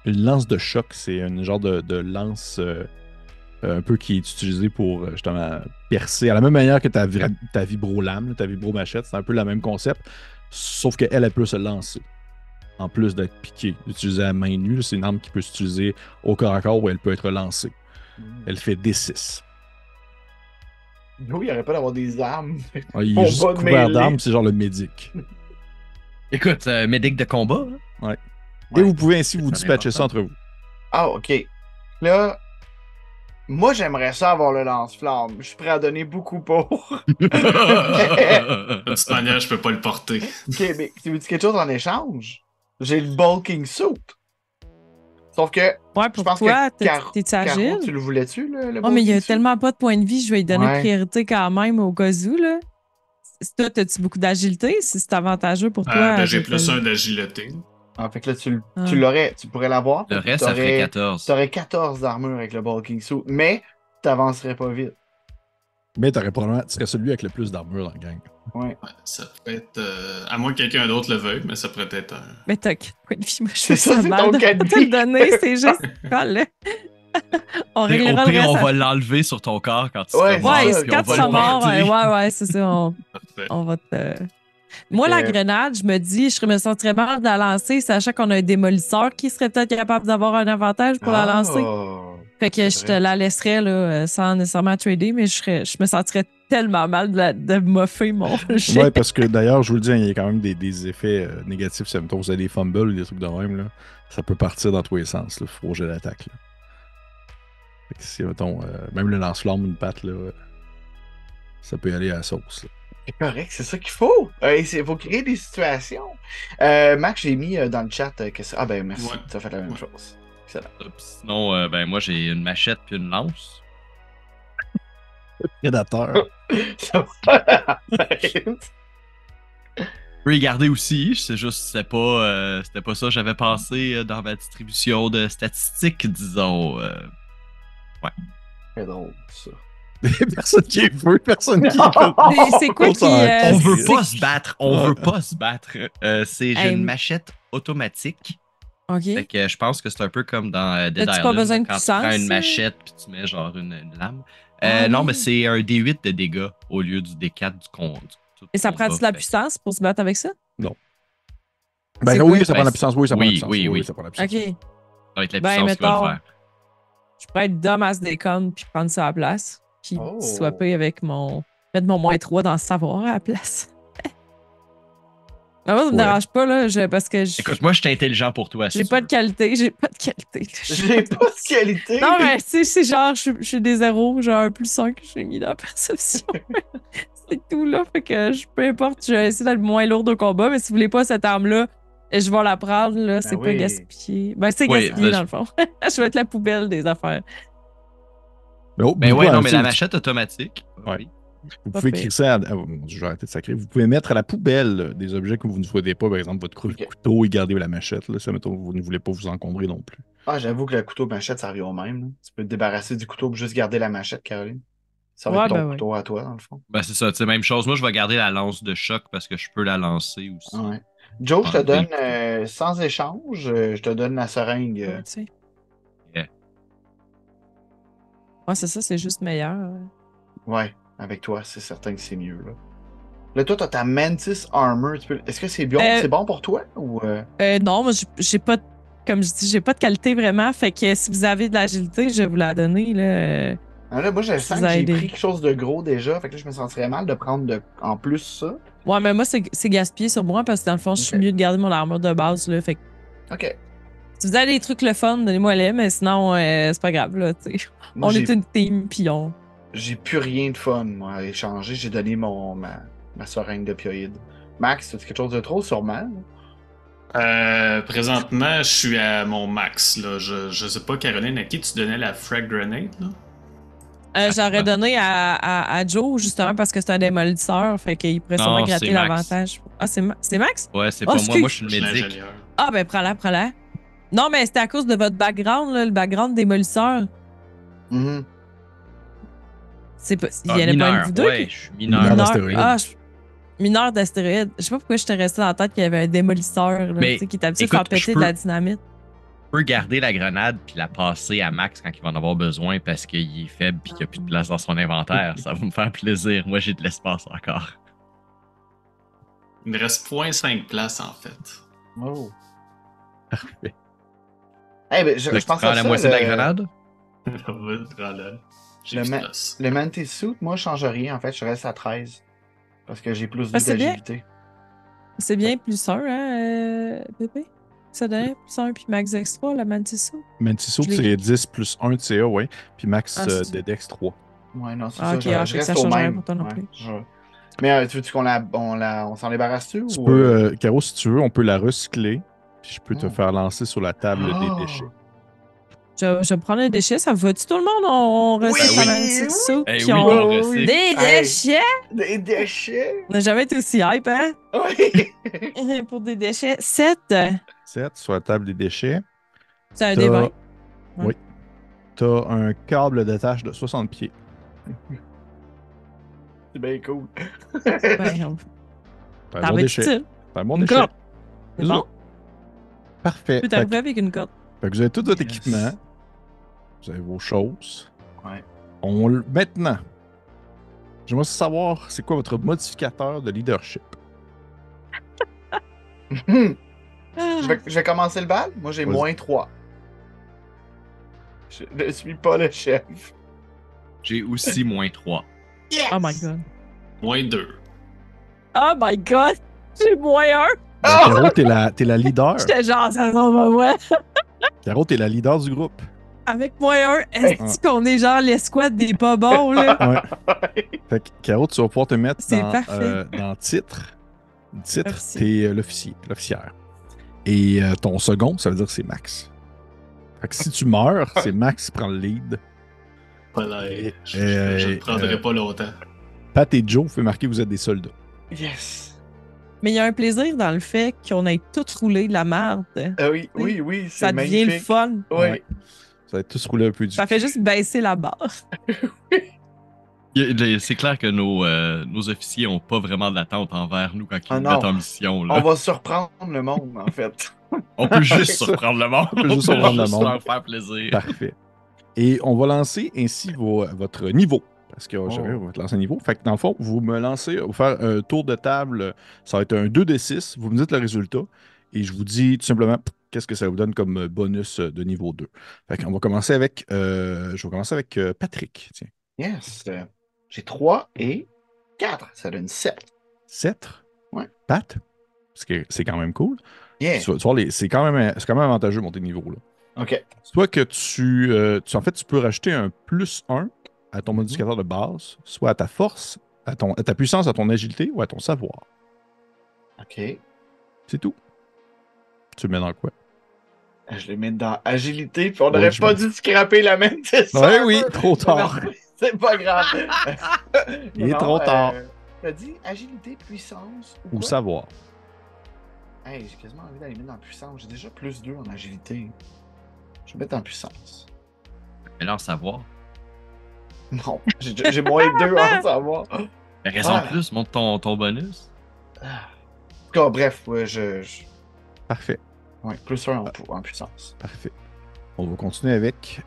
une lance de choc. C'est une genre de lance un peu qui est utilisée pour justement percer. À la même manière que ta vibro-lame, ta vibro-machette, c'est un peu le même concept. Sauf qu'elle, elle peut se lancer. En plus d'être piquée, utilisée à main nue, c'est une arme qui peut s'utiliser au corps à corps où elle peut être lancée. Elle fait D6. Yo, il arrête pas d'avoir des armes. Ah, il On est juste va de couvert mêlée. d'armes, c'est genre le médic. Écoute, médic de combat. Hein? Et vous pouvez ainsi vous C'est dispatcher ça important. entre vous. Ah, ok. Là, moi, j'aimerais ça avoir le lance-flamme. Je suis prêt à donner beaucoup pour. De toute manière, je peux pas le porter. Ok, mais tu veux dire quelque chose en échange? J'ai le bulking suit. Sauf que, Ouais, je pour pense toi, que t'es-tu Caro, agile? tu le voulais-tu, le Oh, mais il y a bulking suit? tellement pas de points de vie, je vais lui donner Ouais. priorité quand même au cas où, là. Toi, t'as-tu beaucoup d'agilité? Si c'est avantageux pour toi. Ben, j'ai je plus te- un d'agilité. En fait, là, Ah. tu l'aurais, tu pourrais l'avoir. Le reste, ça ferait 14. T'aurais 14 d'armure avec le bulking suit, mais t'avancerais pas vite. Mais tu serais celui avec le plus d'armure dans la gang. Ouais. Ouais, ça peut être. À moins que quelqu'un d'autre le veuille, mais ça pourrait être un. Mais t'as 4 points de vie. Moi, je C'est fais ça, ça c'est mal ton de cas de pas te le vie. donner. C'est juste. Colle. On Au réglera le pire, reste. on va l'enlever sur ton corps quand tu Ouais, seras mort. c'est Ouais, ça, puis quand on tu va seras le mort, porter. ouais, c'est ça. Parfait. On va te. Moi, la grenade, je me dis, je me sentirais mal de la lancer, sachant qu'on a un démolisseur qui serait peut-être capable d'avoir un avantage pour la lancer. Fait que c'est je te vrai. la laisserais là, sans nécessairement trader, mais je me sentirais tellement mal de moffer mon jet. Ouais, parce que d'ailleurs, je vous le dis, il y a quand même des effets négatifs. Si mettons, vous avez des fumbles ou des trucs de même, là, ça peut partir dans tous les sens. Il faut jet d'attaque. Là. Fait que si, mettons, même le lance-flamme, une patte, là, ça peut aller à la sauce. Là. C'est correct, c'est ça qu'il faut. Il faut créer des situations. Max, j'ai mis dans le chat que ça. Ah ben merci, Ouais. tu as fait la même Ouais. chose. Excellent. Puis sinon, ben moi, j'ai une machette puis une lance. Prédateur. Ça va. Je peux y garder aussi, c'est juste c'était pas ça que j'avais pensé dans ma distribution de statistiques, disons. C'est drôle, ça. Personne qui est feu, personne qui Non! est C'est quoi qui. On veut c'est- pas se battre, on veut pas se battre. J'ai Hey, une machette automatique. OK. Fait que je pense que c'est un peu comme dans Dead T'as-tu Island. pas besoin de quand puissance, tu prends une ça? machette puis tu mets genre une lame. Ah Non, oui. mais c'est un D8 de dégâts au lieu du D4 du compte. Et ça prend-tu de la puissance pour se battre avec ça? Ben C'est oui, quoi? ça prend la puissance. Oui, ça prend Oui, la puissance. oui. ça prend la puissance. OK. Ça va être la Ben, puissance qui va le mettons, faire. je pourrais être dumb à se déconne puis prendre ça à la place. Puis Oh. swapper avec mon. Mettre mon -3 dans le savoir à la place. Ben, moi, ça me Ouais. dérange pas, là, parce que Écoute, moi, je suis intelligent pour toi. j'ai pas de qualité. J'ai pas de qualité. J'ai pas de qualité. Non, mais c'est genre, je suis des zéros, genre un +5 que j'ai mis dans la perception. C'est tout, là. Fait que peu importe, je vais essayer d'être moins lourde au combat, mais si vous voulez pas cette arme-là, je vais la prendre, là. C'est pas oui. gaspillé. Ben, c'est Oui, gaspillé, ben, dans le fond. Je vais être la poubelle des affaires. Mais, oh, Ben n'oubliez ouais, pas, non, mais tu la sais, machette automatique. Ouais. Oui. Vous Pas pouvez pire. écrire ça oh, mon Dieu, j'ai arrêté de sacrer. Vous pouvez mettre à la poubelle des objets que vous ne souhaitez pas, par exemple votre Ok. couteau et garder la machette. Là. Ça, mettons, vous ne voulez pas vous encombrer non plus. Ah, j'avoue que le couteau machette, ça revient au même. Là. Tu peux te débarrasser du couteau pour juste garder la machette, Caroline. Ça va Ouais, être ton ben ouais. couteau à toi, dans le fond. Ben c'est ça, tu sais, même chose. Moi, je vais garder la lance de choc parce que je peux la lancer aussi. Ouais. Joe, je te Ah, donne, oui. sans échange, je te donne la seringue. Ouais, tu sais. Yeah. Ouais, c'est ça, c'est juste meilleur. Ouais, avec toi, c'est certain que c'est mieux. Là, toi, t'as ta Mantis Armor. Est-ce que c'est c'est bon pour toi? Ou Non, moi, j'ai pas, comme je dis, j'ai pas de qualité vraiment. Fait que si vous avez de l'agilité, je vais vous la donner, là. Là, moi, je Ça sens vous a que j'ai aidé. pris quelque chose de gros déjà. Fait que là, je me sentirais mal de prendre en plus ça. Ouais, mais moi, c'est gaspillé sur moi parce que dans le fond, je suis Ok. mieux de garder mon armure de base. Là, fait que Ok. si vous avez des trucs le fun, donnez-moi-les, mais sinon, c'est pas grave. Là, tu sais. Moi, On j'ai est une team, puis on. j'ai plus rien de fun, moi, à échanger. J'ai donné ma seringue d'opioïdes. Max, as-tu quelque chose de trop, sûrement? Présentement, je suis à mon max. Là. Je sais pas, Caroline, à qui tu donnais la frag grenade? Là? J'aurais donné à Joe, justement, parce que c'est un démolisseur. Fait qu'il pourrait sûrement Non, gratter c'est Max. l'avantage. Ah, c'est Max? Ouais, c'est Oh, pas moi. Moi, je excuse. suis Je le suis médic. l'ingénieur. Ah, ben, prends-la. Non, mais c'était à cause de votre background, là, le background démolisseur. Mhm. C'est pas. Il Ah, y en a pas une mineur. de vous deux Ouais, qui- je suis Mineur mineur. d'astéroïdes. Ah, mineur d'astéroïdes. Je sais pas pourquoi je t'ai resté dans la tête qu'il y avait un démolisseur, là, Mais, tu sais, qui est habitué de écoute, faire péter je de peux- la dynamite. Je peux garder la grenade puis la passer à Max quand il va en avoir besoin parce qu'il est faible puis qu'il n'y a plus de place dans son inventaire. Ça va me faire plaisir. Moi, j'ai de l'espace encore. Il me reste 0.5 place en fait. Oh. Parfait. Eh ben, je Fait que tu pense prends à la ça. moitié de la grenade? J'ai Le plus ma- de place. Le Mantis Suit, moi, je change rien. En fait, je reste à 13. Parce que j'ai plus Ah, 2 c'est bien. d'agilité. C'est bien plus 1, hein, Pépé? Ça donnait plus 1 puis Max Extra, la Mantiso. Mantiso, Je l'ai c'est lu. 10 plus 1 de CA, ouais. Puis max Ah, c'est- de Dex 3. Ouais, non, c'est Ah, ça. ok, Je fait que reste ça au change rien même. pour toi non Ouais, plus. Mais tu veux-tu on s'en débarrasse-tu? Tu ou, peux, Caro, si tu veux, on peut la recycler. Puis je peux te Oh. faire lancer sur la table Ah! des déchets. Je vais prendre les déchets, ça va-tu tout le monde? On recycle Oui, la Mantiso, Eh puis oui, on... qu'on oui, recycle. Des Hey. déchets! Des déchets! On n'a jamais été aussi hype, hein? Oui! Pour des déchets. 7, 7 sur la table des déchets. c'est un T'as- D20. Oui. Tu as un câble d'attache de 60 pieds. C'est bien cool. Ben, C'est un t'en bon veux déchet. utile. C'est un bon Une déchet. corde. C'est C'est bon. ça. Parfait. Tu peux t'arriver avec une corde. Fait que vous avez tout votre Yes. équipement. Vous avez vos choses. Ouais. Maintenant, j'aimerais savoir c'est quoi votre modificateur de leadership. Je vais commencer le bal. Moi, j'ai Vas-y. moins 3. Je ne suis pas le chef. J'ai aussi moins 3. Yes! Oh my god. Moins 2. Oh my god! J'ai moins 1! Caro, t'es la leader. J'étais genre, ça va, ouais. Caro, t'es la leader du groupe. Avec moins 1, est-ce qu'on est genre l'escouade des pas bons, là? Ouais. Fait que, Caro, tu vas pouvoir te mettre C'est parfait. dans titre. Titre, Officier. t'es l'officier, l'officière. Et ton second, ça veut dire que c'est Max. Fait que si tu meurs, c'est Max qui prend le lead. Voilà, je Euh, ne prendrai pas longtemps. Pat et Joe, vous pouvez marquer que vous êtes des soldats. Yes! Mais il y a un plaisir dans le fait qu'on ait tout roulé de la merde. Oui, c'est Ça devient magnifique. le fun. Oui. Ouais. Vous allez tous rouler un peu du Ça fait juste baisser la barre. C'est clair que nos officiers n'ont pas vraiment d'attente envers nous quand ils Ah nous non. mettent en mission. Là. On va surprendre le monde, en fait. On peut juste surprendre le monde. On peut juste surprendre le monde. leur faire plaisir. Parfait. Et on va lancer ainsi votre niveau. Parce que j'avais votre lancer un niveau. Fait que dans le fond, vous me lancez, vous faire un tour de table. Ça va être un 2d6. Vous me dites le résultat. Et je vous dis tout simplement qu'est-ce que ça vous donne comme bonus de niveau 2. Fait qu'on va commencer avec. Je vais commencer avec Patrick. Tiens. Yes. J'ai 3 et 4. Ça donne 7. 7. Ouais. Pat. Parce que c'est quand même cool. Yeah. Tu vois, c'est quand même avantageux monter de niveau. Là. OK. Soit que en fait, tu peux rajouter un plus 1 à ton modificateur de base, soit à ta force, à ta puissance, à ton agilité ou à ton savoir. OK. C'est tout. Tu le mets dans quoi? Je les mets dans agilité, puis on Ouais, n'aurait je pas me- dû scraper la même Ouais, oui, trop tard. C'est pas grave. Il est trop tard. T'as dit agilité, puissance ou Ou quoi? savoir. Hey, j'ai quasiment envie d'aller mettre dans puissance. J'ai déjà plus 2 en agilité. Je vais mettre en puissance. Mais là, en savoir. Non, j'ai moins 2 en savoir. Mais raison Ah. de plus, monte ton bonus. En tout cas, bref, ouais, Parfait. ouais, plus 1 en puissance. Parfait. On va continuer avec.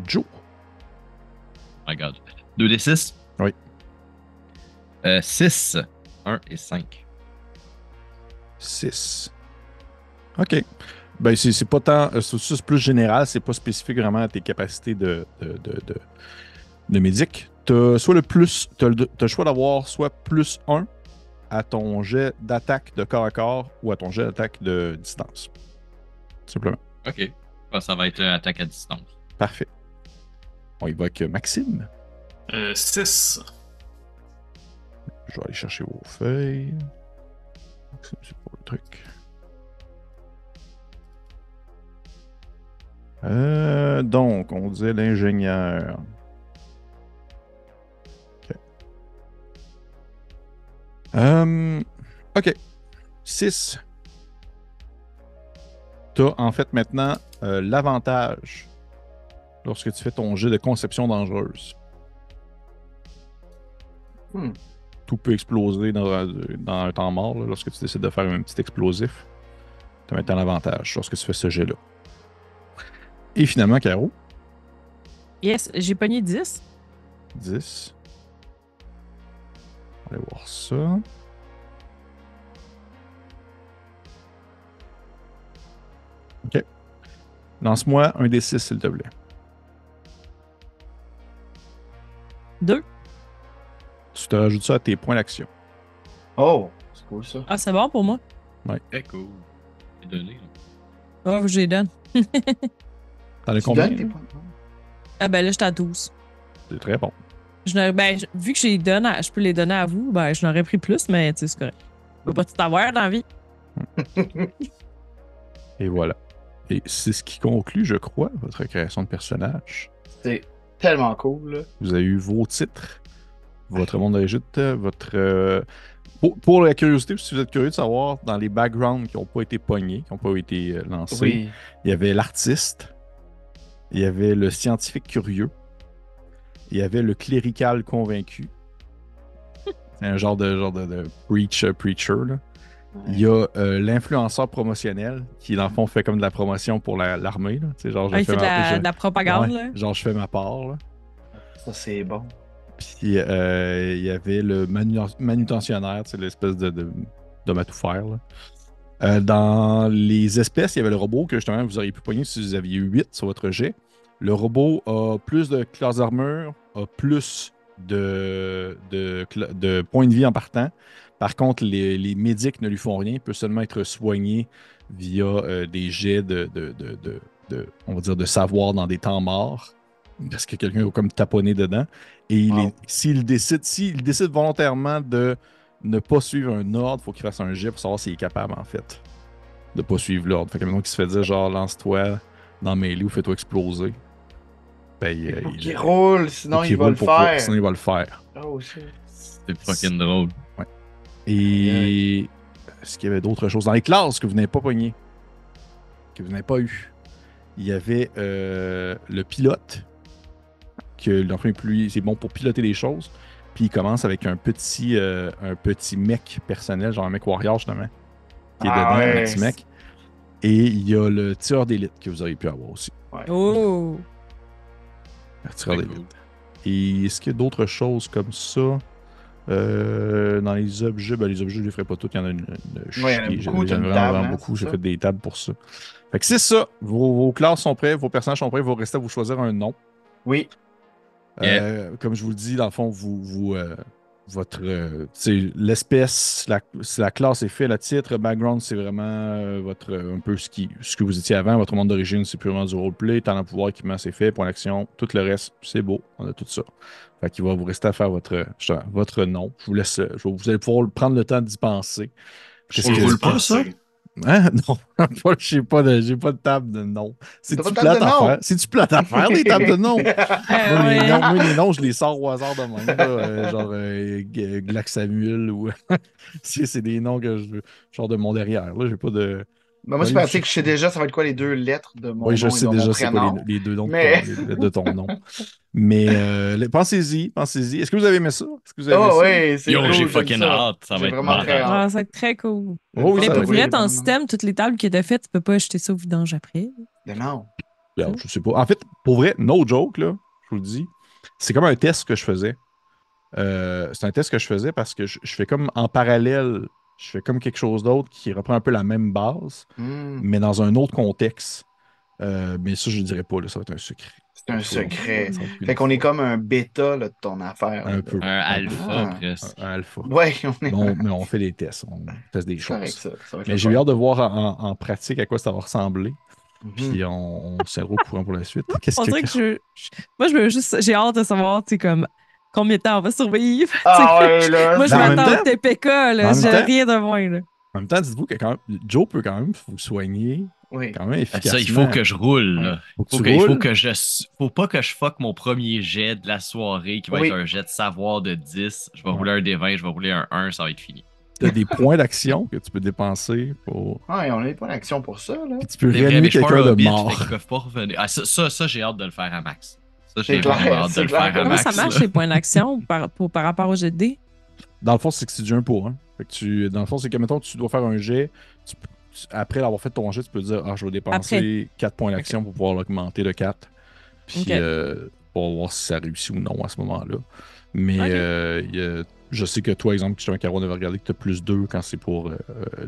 Joe. My God. 2d6? Oui. 6, 1 et 5. 6. OK. Ben, c'est pas tant. C'est plus général, c'est pas spécifique vraiment à tes capacités de médic. T'as soit le plus. T'as le choix d'avoir soit plus 1 à ton jet d'attaque de corps à corps ou à ton jet d'attaque de distance. Simplement. Ok. Ah, ça va être une attaque à distance. Parfait. On y va avec Maxime. 6. Je vais aller chercher vos feuilles. Maxime, c'est pour le truc. Donc, on disait l'ingénieur. OK. 6. Tu as en fait maintenant l'avantage lorsque tu fais ton jet de conception dangereuse. Tout peut exploser dans un temps mort là, lorsque tu décides de faire un petit explosif. Tu as maintenant l'avantage lorsque tu fais ce jet-là. Et finalement, Caro. Yes, j'ai pogné 10. 10. On va aller voir ça. OK. Lance-moi un des 6, s'il te plaît. 2. Tu te rajoutes ça à tes points d'action. Oh, c'est cool ça. Ah, c'est bon pour moi. Très cool. C'est donné. Là. Ah, je les donne. T'en as Tu combien? donnes tes points. Ah, ben là, j'étais à 12. C'est très bon. Vu que je peux les donner à vous, ben, je n'aurais pris plus, mais tu sais, c'est correct. Je peux pas tout avoir dans la vie. Et voilà. Et c'est ce qui conclut, je crois, votre création de personnage. C'est tellement cool. Là. Vous avez eu vos titres, votre monde d'Égypte, votre... Pour la curiosité, si vous êtes curieux de savoir, dans les backgrounds qui n'ont pas été pognés, qui n'ont pas été lancés, Oui. il y avait l'artiste, il y avait le scientifique curieux, il y avait le clérical convaincu. C'est un genre de preacher, là. Il y a l'influenceur promotionnel qui, dans le fond, fait comme de la promotion pour l'armée. Tu sais, genre, Ah, il fait de la propagande. Ouais, Là. genre, je fais ma part. Là. Ça, c'est bon. Puis, il y avait le manutentionnaire, tu sais, l'espèce de à tout faire. Là. Dans les espèces, il y avait le robot que, justement, vous auriez pu pogner si vous aviez 8 sur votre jet. Le robot a plus de classe d'armure, a plus de points de vie en partant. Par contre, les médics ne lui font rien. Il peut seulement être soigné via des jets on va dire, de savoir dans des temps morts. Parce que quelqu'un a comme taponné dedans. Et s'il décide volontairement de ne pas suivre un ordre, il faut qu'il fasse un jet pour savoir s'il est capable, en fait, de ne pas suivre l'ordre. Fait que maintenant qu'il se fait dire, genre, lance-toi dans Melee ou fais-toi exploser. Ben, il roule, sinon il va le faire. Sinon, il va le faire. Oh, shit. C'est fucking drôle. Ouais. Et est-ce qu'il y avait d'autres choses? Dans les classes que vous n'avez pas pognées, que vous n'avez pas eu, il y avait le pilote, que l'enfant c'est bon pour piloter des choses. Puis il commence avec un petit mech personnel, genre un mech warrior, justement, qui est dedans, un petit mech. Et il y a le tireur d'élite que vous auriez pu avoir aussi. Ouais. Oh! Le tireur d'élite. Et est-ce qu'il y a d'autres choses comme ça? Dans les objets, les objets, je ne les ferai pas tous. Il y en a une j'en ai vraiment beaucoup. J'ai fait des tables pour ça. Fait que c'est ça. Vos classes sont prêts, vos personnages sont prêts. Il vous reste à vous choisir un nom. Oui. Comme je vous le dis, dans le fond, votre l'espèce, la classe est fait, le titre, le background, c'est vraiment un peu ce que vous étiez avant. Votre monde d'origine, c'est purement du roleplay. Talent, pouvoir, équipement, c'est fait. Point d'action, tout le reste, c'est beau. On a tout ça. Fait qu'il va vous rester à faire votre nom. Je vous laisse. Vous allez pouvoir prendre le temps d'y penser. On le roule pas, ça? Hein? Non, j'ai pas de table de nom. C'est-tu plate à faire? C'est-tu plate à faire, des tables de nom? Moi, les noms, je les sors au hasard de même. Genre Glaxamul ou. C'est des noms que je genre de mon derrière. Là, j'ai pas de. Moi, je pensais que je sais déjà ça va être quoi les 2 lettres de mon nom. Oui, je sais déjà c'est quoi les 2 noms de ton nom. Mais pensez-y. Est-ce que vous avez aimé ça? Oui, c'est cool. J'ai fucking hâte. Ça va être vraiment très hâte. Ah, ça va être très cool. Mais pour vrai, ton système, toutes les tables que tu as faites, tu peux pas jeter ça au vidange après. Non. Je sais pas. En fait, pour vrai, no joke, là, je vous le dis, c'est comme un test que je faisais. C'est un test que je faisais parce que je fais comme en parallèle je fais comme quelque chose d'autre qui reprend un peu la même base, Hmm. mais dans un autre contexte. Mais ça, je ne dirais pas, là, ça va être un secret. C'est un Ça va- secret. ça va être une Fait qu'on est fois. comme un bêta là, de ton affaire. Un Là. peu. Un alpha, Ah. presque. Un alpha. Ouais, on est Mais on fait des tests, on teste des c'est correct, choses. ça. Ça va être Mais le j'ai eu fun. hâte de voir en pratique à quoi ça va ressembler. Mhm. Puis on se tiendra au courant pour la suite. Qu'est-ce On que. dirait que moi, j'ai hâte de savoir, tu sais, comme, combien de temps on va survivre. Ah Tu sais, ouais, là. moi, je Mais en même m'attends au temps- TPK, là. en même J'ai temps- rien de moins, là. En même temps, dites-vous que quand même, Joe peut quand même vous soigner Oui. quand même efficacement. Ça, il faut que je roule, là. Faut que Faut tu que, il faut roules. que je. Faut pas que je fuck mon premier jet de la soirée qui va Oui. être un jet de savoir de 10. Je vais Ouais. rouler un D20, je vais rouler un 1, ça va être fini. Tu as des points d'action que tu peux dépenser pour. Ouais, on n'a pas d'action pour ça, là. Puis tu peux C'est vrai, réanimer mais je suis pas quelqu'un un de hobbit, mort. fait qu'ils peuvent pas revenir. Ah, ça, j'ai hâte de le faire à Max. Ça, C'est j'ai clair, vraiment hâte de c'est le clair. faire à Comment Max. ça marche, là. les points d'action par rapport au jet de dés? Dans le fond, c'est que c'est du 1 pour 1. Fait que dans le fond, c'est que, mettons, tu dois faire un jet. Après avoir fait ton jet, tu peux dire, je vais dépenser 4 points d'action pour pouvoir l'augmenter de 4. Puis Ok. pour voir si ça réussit ou non à ce moment-là. Mais Ok. je sais que toi, exemple, tu es un carreau, on avait regardé que tu as plus 2 quand c'est pour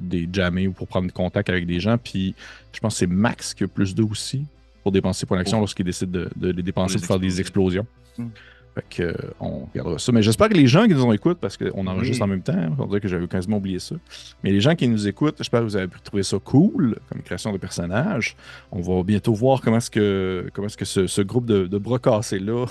des jammer ou pour prendre contact avec des gens. Puis je pense que c'est Max qui a plus 2 aussi pour dépenser points d'action lorsqu'il décide de les dépenser Pour pour faire des explosions. Mm. Fait que, on regardera ça. Mais j'espère que les gens qui nous écoutent, parce qu'on enregistre Oui. en même temps, on dirait que j'avais quasiment oublié ça. Mais les gens qui nous écoutent, j'espère que vous avez pu trouver ça cool comme création de personnages. On va bientôt voir comment est-ce que ce groupe de bras cassés-là,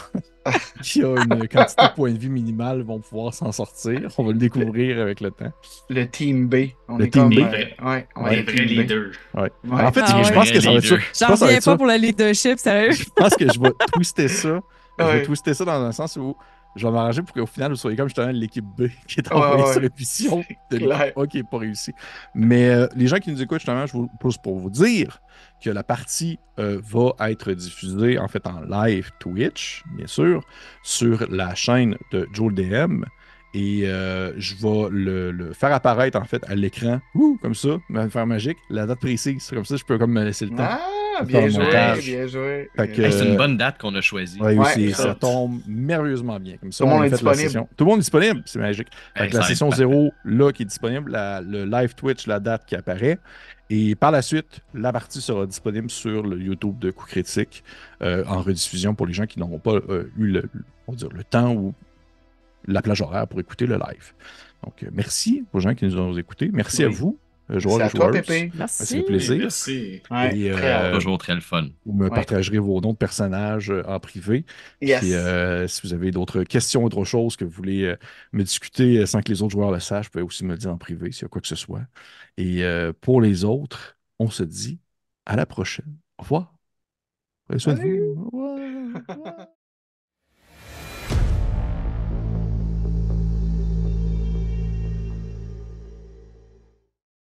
qui a une quantité de points de vie minimale, vont pouvoir s'en sortir. On va le découvrir avec le temps. Le Team B. On Le est Team comme. B. Ouais, on Ouais, est Les le vrais Team B. leaders. Ouais. Ouais. En fait, Ah je ouais. pense que ça va être ça. Leader. Je J'en pense que ça va reviens être pas ça. pour le leadership, sérieux. Je pense que je vais twister ça. Je vais Ouais. twister ça dans un sens où je vais m'arranger pour qu'au final, vous soyez comme justement l'équipe B qui est Ouais, envoyée ouais. sur la mission de l'équipe clair. A qui n'est pas réussie. Mais les gens qui nous écoutent, justement, je vous pose pour vous dire que la partie va être diffusée en fait en live Twitch, bien sûr, sur la chaîne de Joe le DM. Et je vais le faire apparaître en fait à l'écran, comme ça, faire magique, la date précise. Comme ça, je peux comme me laisser le temps. Ah, Faire bien le joué, montage. bien joué. Fait que, Hey, c'est une bonne date qu'on a choisie. Ouais, Ouais, ça ça. tombe merveilleusement bien. Comme ça, Tout le monde on a est fait la disponible. session. Tout le monde est disponible, c'est magique. Fait Hey, que la ça va être session parfait. 0, là, qui est disponible, le live Twitch, la date qui apparaît. Et par la suite, la partie sera disponible sur le YouTube de Coup Critique en rediffusion pour les gens qui n'auront pas eu on va dire, le temps ou la plage horaire pour écouter le live. Donc, merci aux gens qui nous ont écoutés. Merci à Oui. vous, C'est joueurs à et toi, joueuses. Pépé. Merci. Ça fait plaisir. Merci. Ouais, Et, très hâte. Toujours très le fun. Vous me Ouais. partagerez vos noms de personnages en privé. Yes. Puis, si vous avez d'autres questions ou autre chose que vous voulez me discuter sans que les autres joueurs le sachent, vous pouvez aussi me le dire en privé s'il y a quoi que ce soit. Et pour les autres, on se dit à la prochaine. Au revoir. Prenez soin de Salut. vous. Au revoir.